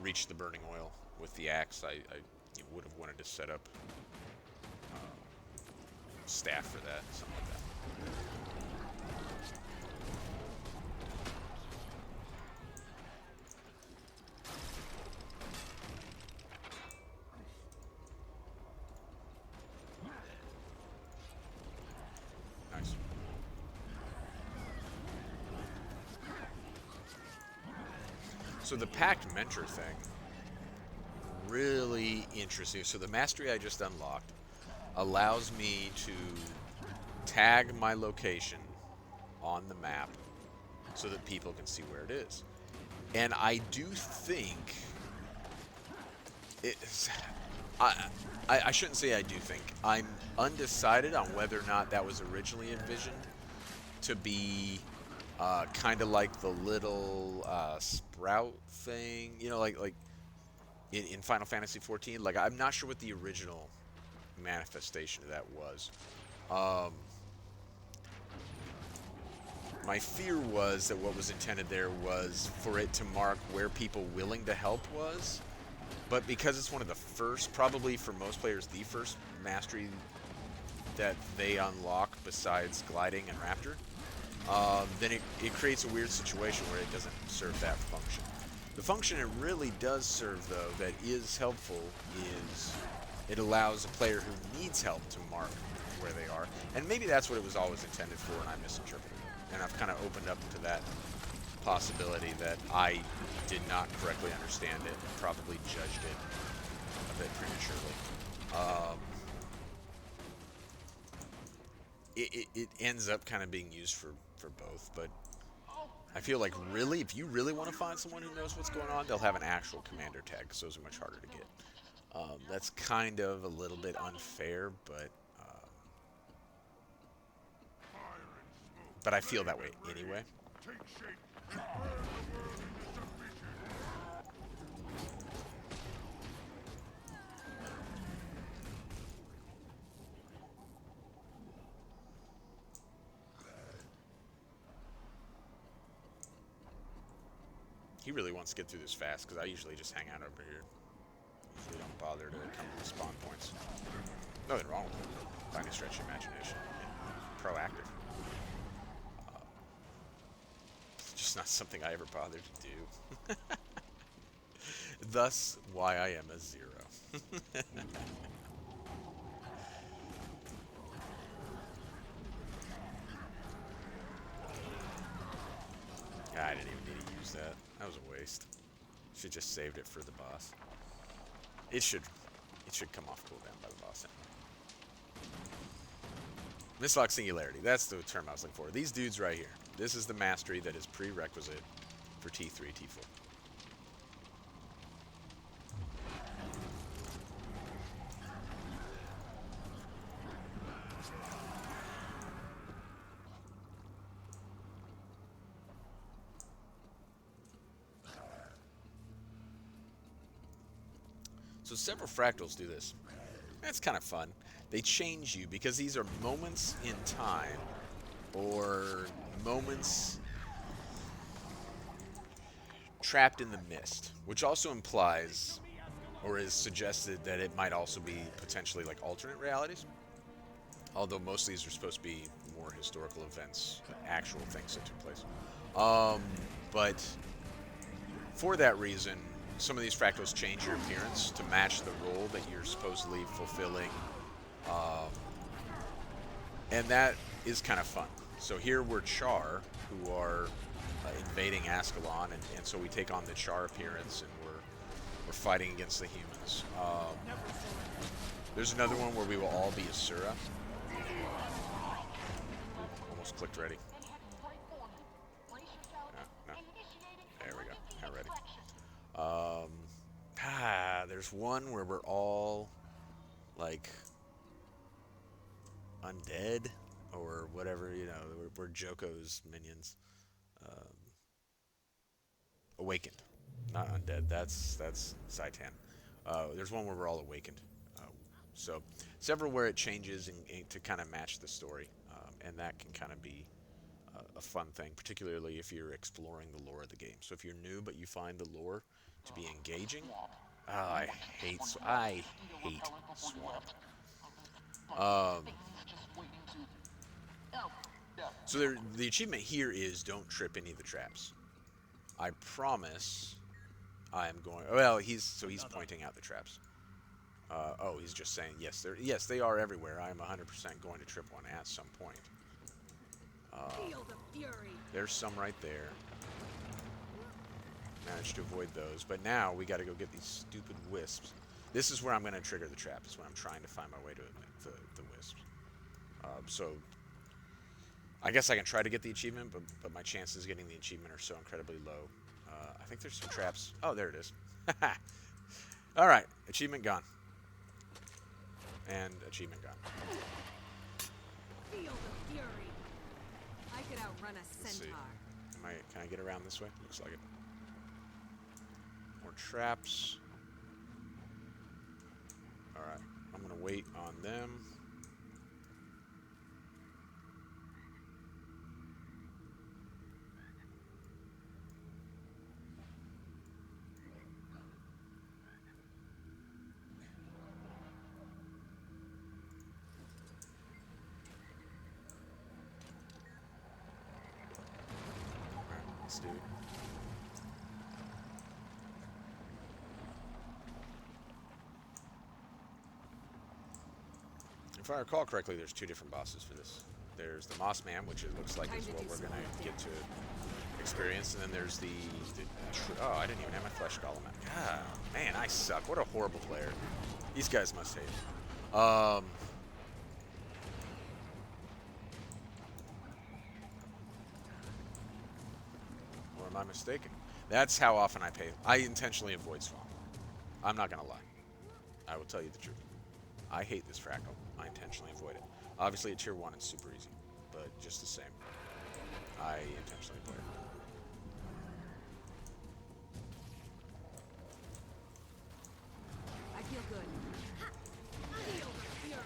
reach the burning oil with the axe. I would have wanted to set up staff for that, something like that. Nice. So the Pact Mentor thing, really interesting. So the mastery I just unlocked allows me to tag my location on the map so that people can see where it is. And I do think it's... I shouldn't say I do think. I'm undecided on whether or not that was originally envisioned to be kind of like the little sprout thing, like in Final Fantasy XIV. Like, I'm not sure what the original manifestation of that was. My fear was that what was intended there was for it to mark where people willing to help was, but because it's one of the first, probably for most players, the first mastery that they unlock besides gliding and raptor, then it creates a weird situation where it doesn't serve that function. The function it really does serve, though, that is helpful, is it allows a player who needs help to mark where they are. And maybe that's what it was always intended for, and I misinterpreted it. And I've kind of opened up to that possibility that I did not correctly understand it and probably judged it a bit prematurely. It ends up kind of being used for both, but I feel like really, if you really want to find someone who knows what's going on, they'll have an actual commander tag, because those are much harder to get. That's kind of a little bit unfair, but I feel that way anyway. Take shape. He really wants to get through this fast, because I usually just hang out over here. Usually don't bother to come to the spawn points. Nothing wrong with it. Trying to stretch your imagination. And proactive. It's just not something I ever bothered to do. Thus, why I am a 0. I didn't even need to use that. That was a waste. Should just saved it for the boss. It should come off cooldown by the boss. Mislock Singularity. That's the term I was looking for. These dudes right here. This is the mastery that is prerequisite for T3, T4. So several fractals do this. That's kind of fun. They change you because these are moments in time, or moments trapped in the mist, which also implies, or is suggested, that it might also be potentially like alternate realities. Although most of these are supposed to be more historical events, actual things that took place. But for that reason, some of these fractals change your appearance to match the role that you're supposedly fulfilling. And that is kind of fun. So here we're Char, who are invading Ascalon, and so we take on the Char appearance, and we're fighting against the humans. There's another one where we will all be Asura. Almost clicked ready. No. There we go. Not ready. There's one where we're all like undead or whatever, you know. We're Joko's minions. Awakened, not undead. That's Saitan. There's one where we're all awakened. So several where it changes to kind of match the story, and that can kind of be a fun thing, particularly if you're exploring the lore of the game. So if you're new but you find the lore to be engaging, I hate Swamp. So the achievement here is don't trip any of the traps. I promise I am going. Well, he's pointing out the traps. Oh, he's just saying yes, they are everywhere. I am 100% going to trip one at some point. Feel the fury. There's some right there. Managed to avoid those, but now we got to go get these stupid wisps. This is where I'm going to trigger the trap. Is when I'm trying to find my way to the wisps. So I guess I can try to get the achievement, but my chances of getting the achievement are so incredibly low. I think there's some traps. Oh, there it is. All right, achievement gone. And achievement gone. Feel the fury. I could outrun a Let's see. centaur. Can I get around this way? Looks like it. More traps. All right, I'm gonna wait on them. Let's do it. If I recall correctly, there's two different bosses for this. There's the Moss Man, which it looks like is what we're going to get to experience, and then there's oh, I didn't even have my flesh golem out. God, man, I suck. What a horrible player. These guys must hate me. Or am I mistaken? That's how often I pay. I intentionally avoid Swamp. I'm not going to lie. I will tell you the truth. I hate this fractal. I intentionally avoid it. Obviously, at tier 1, it's super easy. But just the same, I intentionally avoid it. I feel good. Feel the fury.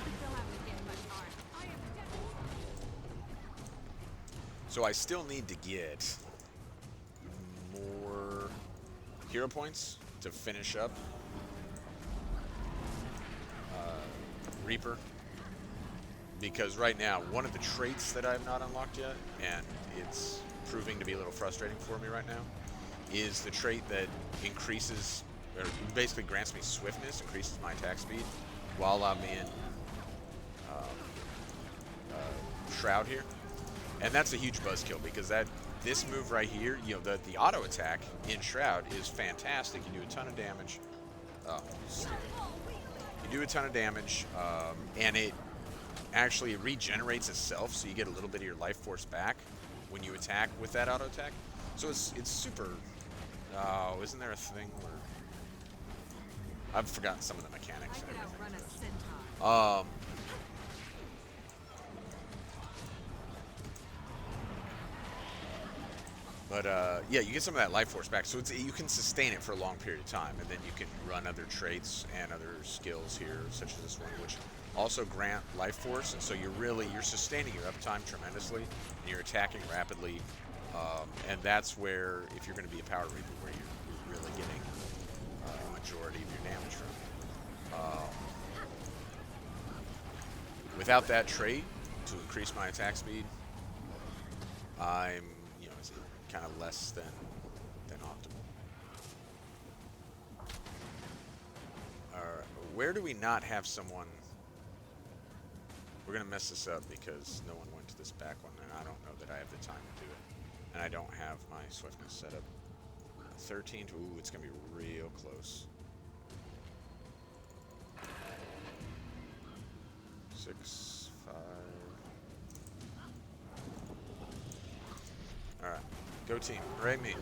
Still haven't hit much hard. I am dead. So I still need to get more hero points to finish up Reaper, because right now one of the traits that I have not unlocked yet, and it's proving to be a little frustrating for me right now, is the trait that increases, or basically grants me swiftness, increases my attack speed while I'm in Shroud here. And that's a huge buzzkill, because this move right here, you know, the auto attack in Shroud is fantastic. You do a ton of damage. You do a ton of damage, and it actually regenerates itself, so you get a little bit of your life force back when you attack with that auto attack. So it's super. Oh, isn't there a thing where I've forgotten some of the mechanics I and could outrun a everything. centaur. But yeah, you get some of that life force back, so you can sustain it for a long period of time, and then you can run other traits and other skills here, such as this one, which also grant life force, and so you're sustaining your uptime tremendously, and you're attacking rapidly, and that's where, if you're going to be a power reaper, where you're really getting a majority of your damage from. Without that trait to increase my attack speed, I'm kind of less than optimal. Alright, where do we not have someone? We're going to mess this up because no one went to this back one, and I don't know that I have the time to do it. And I don't have my swiftness set up. 13 to, ooh, it's going to be real close. 6, 5. Alright, go team, right me.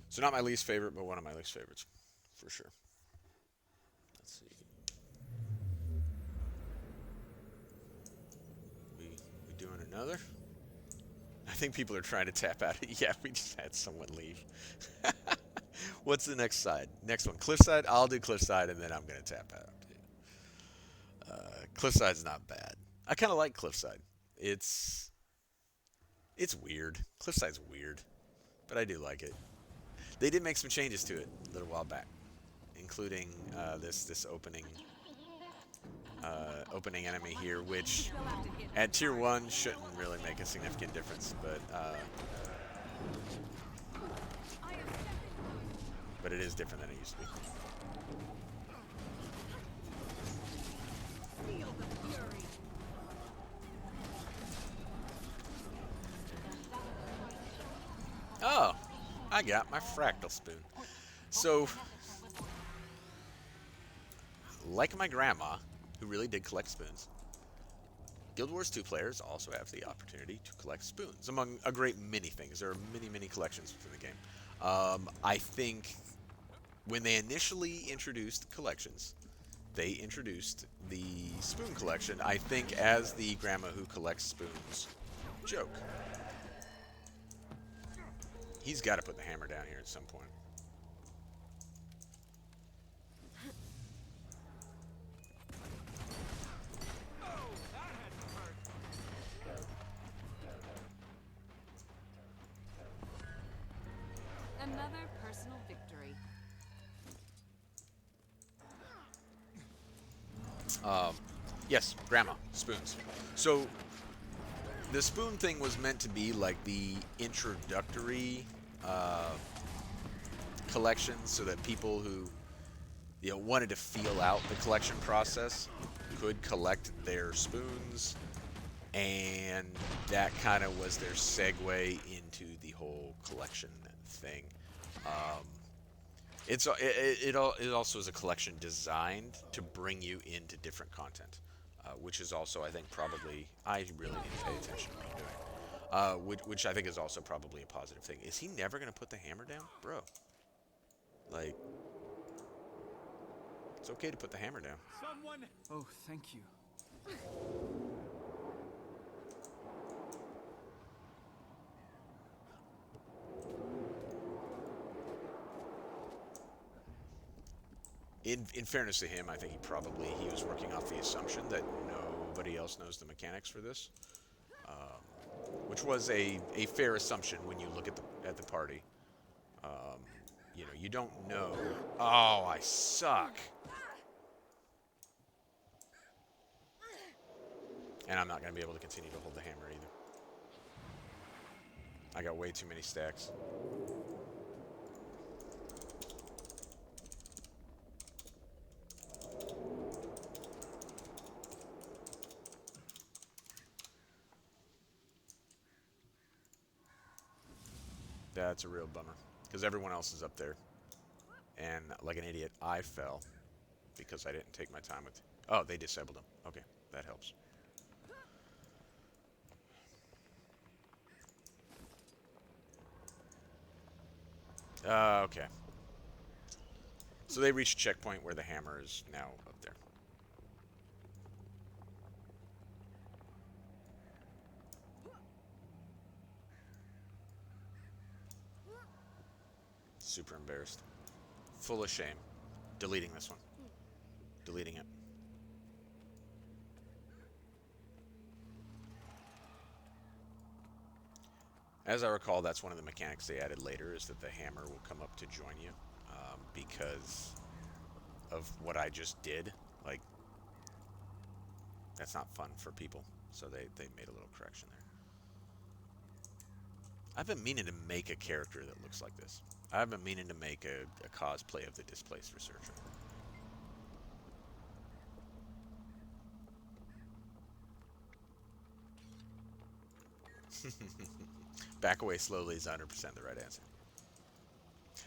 So not my least favorite, but one of my least favorites, for sure. Let's see. We doing another? I think people are trying to tap out. Yeah, we just had someone leave. What's the next side? Next one, cliffside. I'll do cliffside, and then I'm gonna tap out. Cliffside's not bad. I kind of like cliffside. It's weird. Cliffside's weird, but I do like it. They did make some changes to it a little while back, including this opening enemy here, which at tier 1 shouldn't really make a significant difference, but it is different than it used to be. Feel the fury. Oh, I got my fractal spoon. So, like my grandma, who really did collect spoons, Guild Wars 2 players also have the opportunity to collect spoons, among a great many things. There are many, many collections within the game. I think when they initially introduced collections, they introduced the spoon collection, I think, as the grandma who collects spoons joke. He's got to put the hammer down here at some point. Another personal victory. Yes, grandma, spoons. So the spoon thing was meant to be like the introductory collection, so that people who wanted to feel out the collection process could collect their spoons, and that kind of was their segue into the whole collection thing. It also is a collection designed to bring you into different content, which is also, I think, probably, I really need to pay attention to what I'm doing, which I think is also probably a positive thing. Is he never going to put the hammer down? Bro, like, it's okay to put the hammer down. Someone. Oh, thank you. In fairness to him, I think he was working off the assumption that nobody else knows the mechanics for this, which was a fair assumption when you look at the party. You don't know. Oh, I suck. And I'm not going to be able to continue to hold the hammer either. I got way too many stacks. That's a real bummer, because everyone else is up there. And like an idiot, I fell because I didn't take my time with... Oh, they disabled him. Okay, that helps. Okay. So they reached a checkpoint where the hammer is now up there. Super embarrassed. Full of shame. Deleting this one. Deleting it. As I recall, that's one of the mechanics they added later, is that the hammer will come up to join you, because of what I just did. Like, that's not fun for people. So they made a little correction there. I've been meaning to make a character that looks like this. I've been meaning to make a cosplay of the displaced researcher. Back away slowly is 100% the right answer.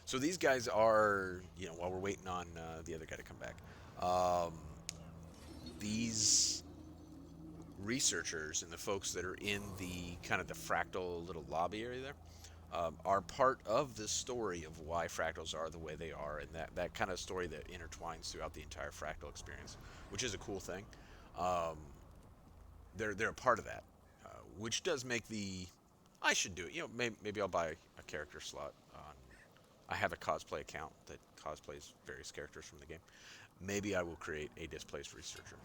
So these guys are, you know, while we're waiting on the other guy to come back, these researchers and the folks that are in the kind of the fractal little lobby area there are part of the story of why fractals are the way they are, and that kind of story that intertwines throughout the entire fractal experience, which is a cool thing. They're a part of that, which does make the... I should do it. You know, maybe I'll buy a character slot on... I have a cosplay account that cosplays various characters from the game. Maybe I will create a displaced researcher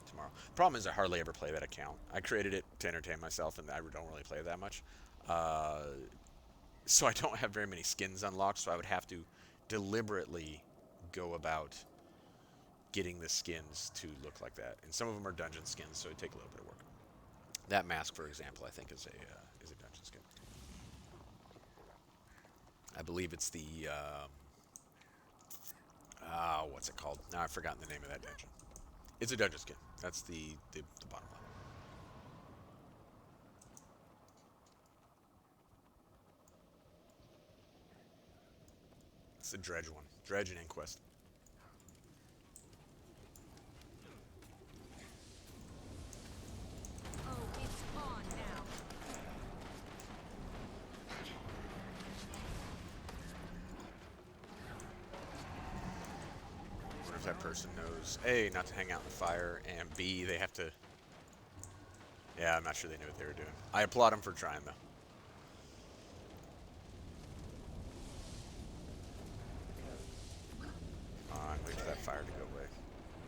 tomorrow. Problem is I hardly ever play that account. I created it to entertain myself, and I don't really play it that much. So I don't have very many skins unlocked, so I would have to deliberately go about getting the skins to look like that. And some of them are dungeon skins, so it'd take a little bit of work. That mask, for example, I think is a dungeon skin. I believe it's the... what's it called? Now I've forgotten the name of that dungeon. It's a dungeon skin. That's the bottom line. It's the Dredge one. Dredge and Inquest. Oh, it's on now. I wonder if that person knows, A, not to hang out in the fire, and B, they have to... Yeah, I'm not sure they knew what they were doing. I applaud them for trying, though. Come on, wait for that fire to go away.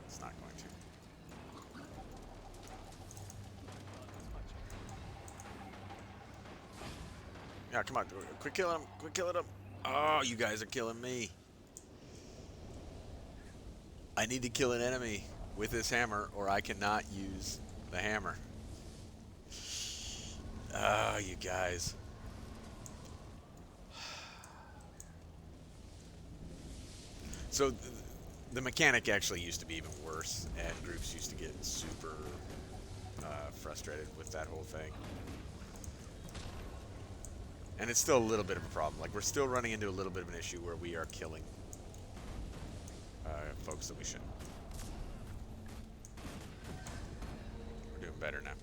It's not going to. Yeah, come on. Quit killing him. Quit killing him. Oh, you guys are killing me. I need to kill an enemy with this hammer, or I cannot use the hammer. Oh, you guys. So the mechanic actually used to be even worse, and groups used to get super frustrated with that whole thing. And it's still a little bit of a problem. Like, we're still running into a little bit of an issue where we are killing folks that we shouldn't. We're doing better now.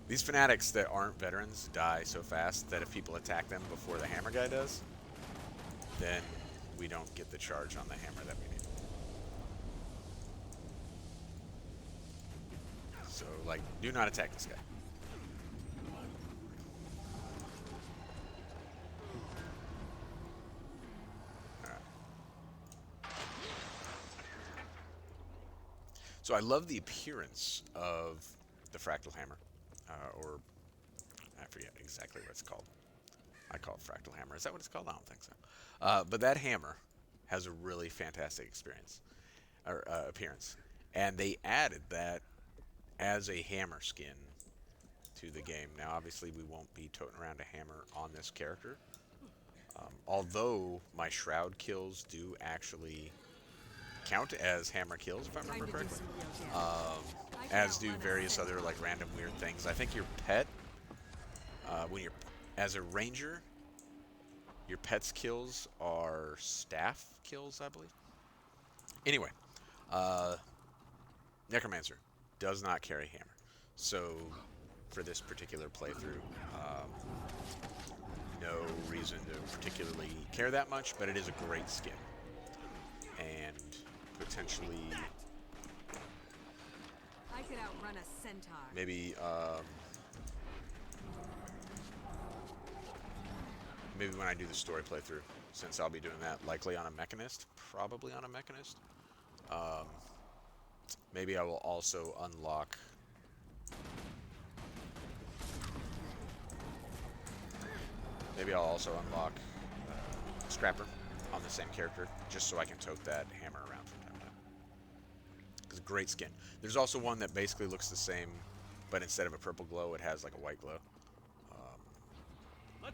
These fanatics that aren't veterans die so fast that if people attack them before the hammer guy does, then we don't get the charge on the hammer that we need. So, like, do not attack this guy. So I love the appearance of the fractal hammer, or I forget exactly what it's called. I call it fractal hammer. Is that what it's called? I don't think so. But that hammer has a really fantastic experience, or appearance, and they added that as a hammer skin to the game. Now, obviously, we won't be toting around a hammer on this character, although my shroud kills do actually count as hammer kills, if I remember correctly. As do various other like random weird things. I think your pet, when you're as a ranger, your pet's kills are staff kills, I believe. Anyway, Necromancer does not carry hammer, so for this particular playthrough, no reason to particularly care that much, but it is a great skin. And potentially I could outrun a centaur. maybe maybe when I do the story playthrough, since I'll be doing that likely on a mechanist, probably on a mechanist, maybe I will also unlock Scrapper on the same character, just so I can tote that hammer around from time to time. Because great skin. There's also one that basically looks the same, but instead of a purple glow, it has like a white glow.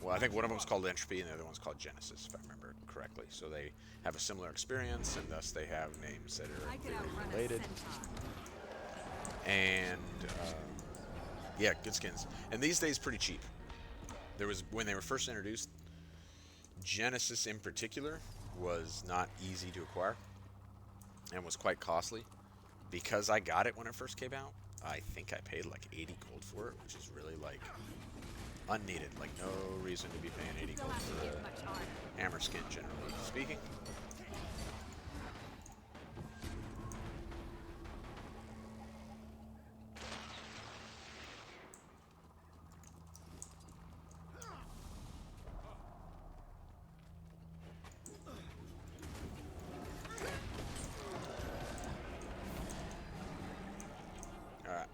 Well, I think one of them is called Entropy, and the other one's called Genesis, if I remember correctly. So they have a similar experience, and thus they have names that are I could very outrun a related. centaur. And yeah, good skins. And these days, pretty cheap. There was when they were first introduced, Genesis in particular was not easy to acquire, and was quite costly. Because I got it when it first came out, I think I paid like 80 gold for it, which is really like unneeded. Like no reason to be paying 80 Still gold have to for get a much harder. hammer skin, generally speaking. Alright,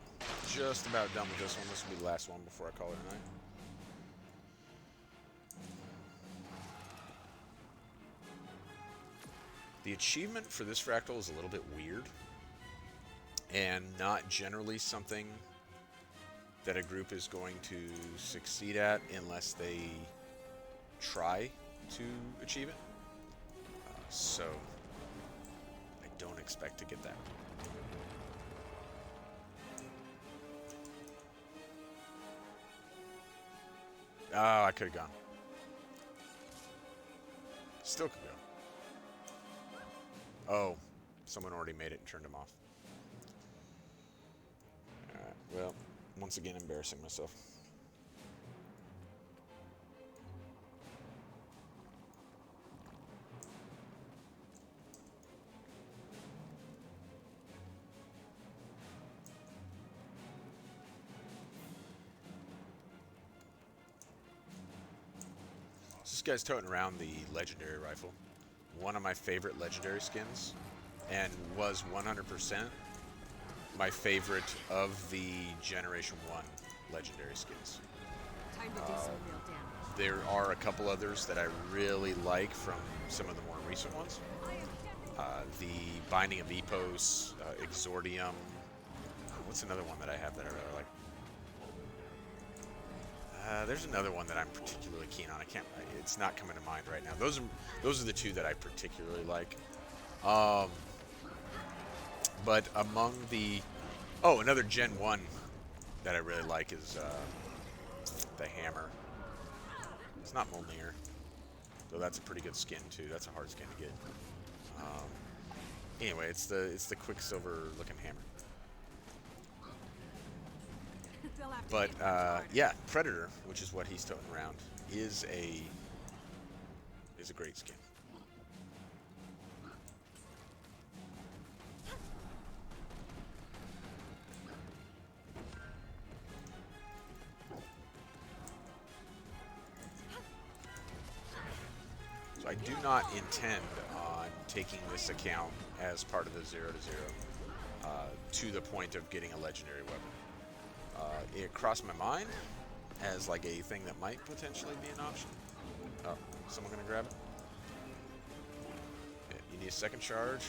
just about done with this one. This will be the last one before I call it a night. The achievement for this fractal is a little bit weird, and not generally something that a group is going to succeed at unless they try to achieve it. So, I don't expect to get that. Oh, I could have gone. Still could go. Oh, someone already made it and turned him off. Alright, well, once again embarrassing myself. This guy's toting around the legendary rifle. One of my favorite legendary skins, and was 100% my favorite of the Generation 1 legendary skins. Time to do some real damage. There are a couple others that I really like from some of the more recent ones. The Binding of Epos, Exordium. What's another one that I have that I really like? There's another one that I'm particularly keen on. It's not coming to mind right now. Those are the two that I particularly like. But among the another Gen 1 that I really like is the Hammer. It's not Mjolnir, though that's a pretty good skin too. That's a hard skin to get. Anyway, it's the Quicksilver looking hammer. They'll have to But get much harder. yeah, Predator, which is what he's toting around, is a great skin. So I do not intend on taking this account as part of the 0 to 0 to the point of getting a legendary weapon. It crossed my mind as like a thing that might potentially be an option. Oh, someone gonna grab it? Yeah, you need a second charge.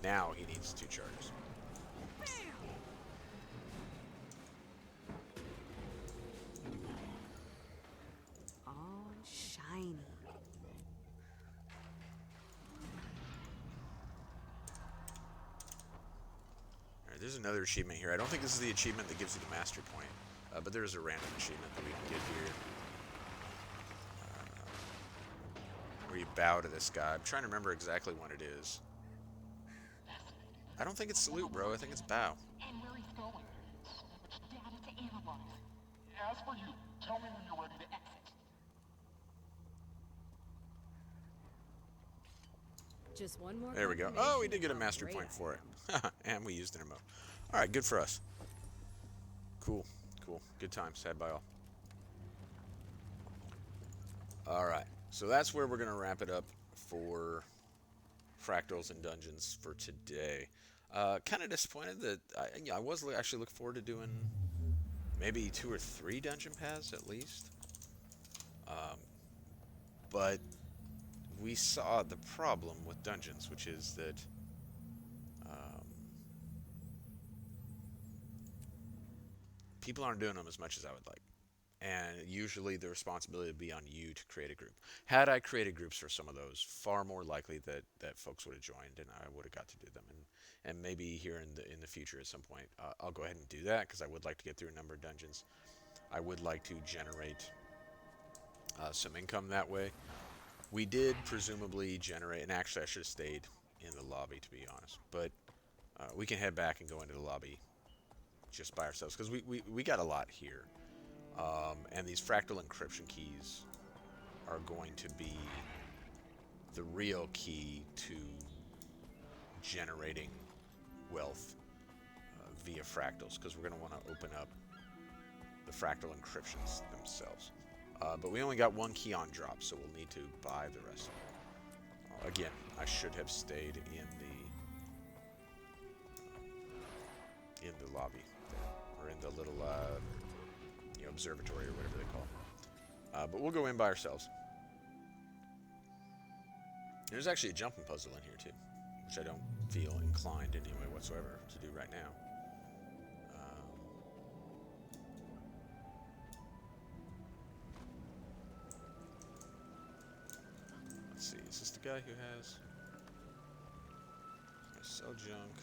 Now he needs 2 charges. All shiny. Alright, there's another achievement here. I don't think this is the achievement that gives you the mastery point, but there is a random achievement that we can get here. Where you bow to this guy. I'm trying to remember exactly when it is. I don't think it's salute, bro. I think it's bow. And where he's going. Data to analyze. As for you, tell me when you're ready to exit. Just one more. There we go. Oh, we did get a mastery point for it. And we used an emote. Alright, good for us. Cool. Cool. Good times. Had by all. Alright. So that's where we're going to wrap it up for Fractals and dungeons for today. Kind of disappointed that I was actually looking forward to doing maybe 2 or 3 dungeon paths at least. But we saw the problem with dungeons, which is that people aren't doing them as much as I would like. And usually the responsibility would be on you to create a group. Had I created groups for some of those, far more likely that folks would have joined and I would have got to do them. And maybe here in the future at some point, I'll go ahead and do that because I would like to get through a number of dungeons. I would like to generate some income that way. We did presumably generate, and actually I should have stayed in the lobby to be honest, but we can head back and go into the lobby just by ourselves because we got a lot here. And these fractal encryption keys are going to be the real key to generating wealth via fractals, because we're going to want to open up the fractal encryptions themselves. But we only got 1 key on drop, so we'll need to buy the rest of them. Again, I should have stayed in the lobby there, or in the little observatory or whatever they call it. But we'll go in by ourselves. There's actually a jumping puzzle in here too, which I don't feel inclined in any way whatsoever to do right now. Let's see, is this the guy who has... sell junk.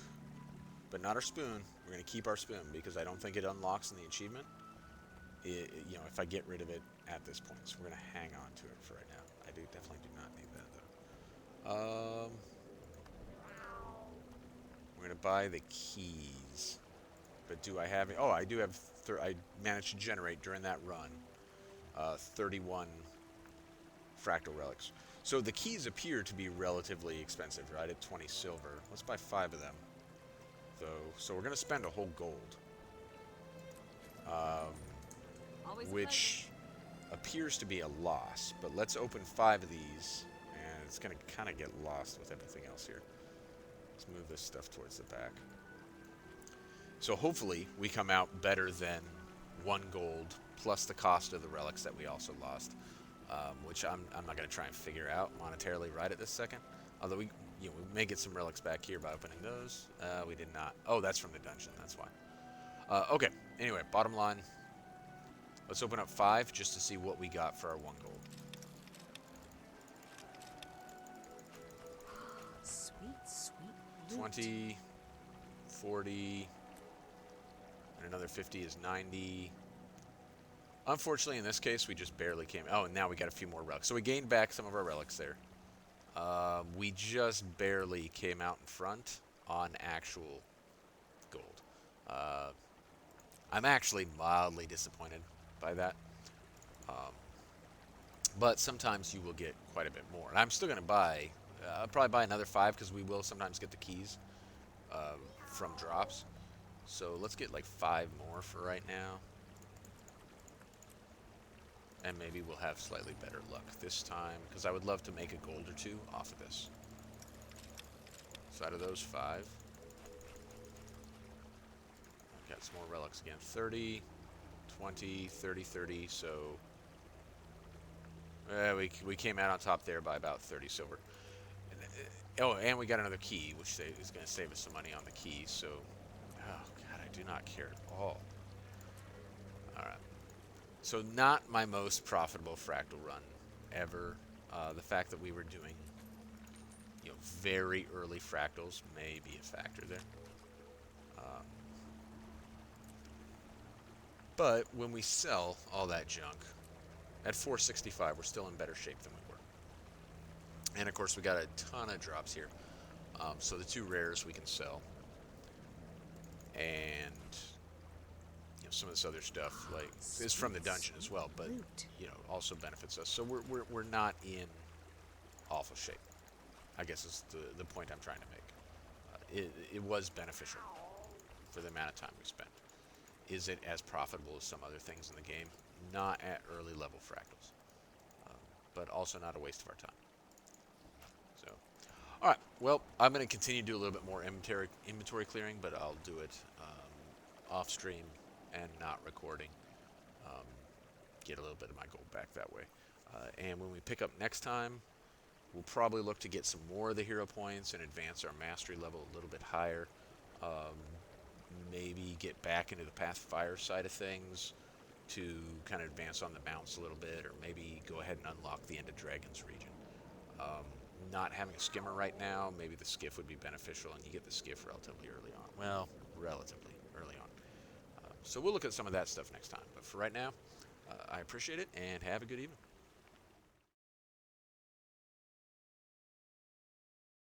But not our spoon. We're going to keep our spoon because I don't think it unlocks in the achievement. If I get rid of it at this point. So we're going to hang on to it for right now. I definitely do not need that though. We're going to buy the keys. But do I have... Oh, I do have... I managed to generate during that run 31 fractal relics. So the keys appear to be relatively expensive, right? At 20 silver. Let's buy 5 of them. So we're going to spend a whole gold. Which appears to be a loss, but let's open 5 of these, and it's going to kind of get lost with everything else here. Let's move this stuff towards the back. So hopefully we come out better than 1 gold plus the cost of the relics that we also lost, which I'm not going to try and figure out monetarily right at this second. Although we may get some relics back here by opening those. We did not. Oh, that's from the dungeon. That's why. Okay. Anyway, bottom line. Let's open up 5 just to see what we got for our 1 gold. Sweet, sweet. 20, 40, and another 50 is 90. Unfortunately, in this case, we just barely came... Oh, and now we got a few more relics. So we gained back some of our relics there. We just barely came out in front on actual gold. I'm actually mildly disappointed by that. But sometimes you will get quite a bit more. And I'm still going to buy... I'll probably buy another 5 because we will sometimes get the keys from drops. So let's get like 5 more for right now. And maybe we'll have slightly better luck this time, because I would love to make a gold or 2 off of this. So out of those 5, got some more relics again. 30, 20, 30, 30, so... we came out on top there by about 30 silver. And we got another key, which is going to save us some money on the key, so... Oh, God, I do not care at all. Alright. So not my most profitable fractal run ever. The fact that we were doing, very early fractals may be a factor there. But when we sell all that junk at 465, we're still in better shape than we were. And of course, we got a ton of drops here. So the 2 rares we can sell, and some of this other stuff is from the dungeon as well, but also benefits us. So we're not in awful shape, I guess is the point I'm trying to make. It was beneficial for the amount of time we spent. Is it as profitable as some other things in the game? Not at early level fractals, but also not a waste of our time. So, Alright, well, I'm going to continue to do a little bit more inventory clearing, but I'll do it off stream and not recording. Get a little bit of my gold back that way. And when we pick up next time, we'll probably look to get some more of the hero points and advance our mastery level a little bit higher. Maybe get back into the Path of Fire side of things to kind of advance on the mounts a little bit, or maybe go ahead and unlock the End of Dragons region. Not having a skimmer right now, maybe the skiff would be beneficial, and you get the skiff relatively early on. Well, relatively early on. So we'll look at some of that stuff next time. But for right now, I appreciate it, and have a good evening.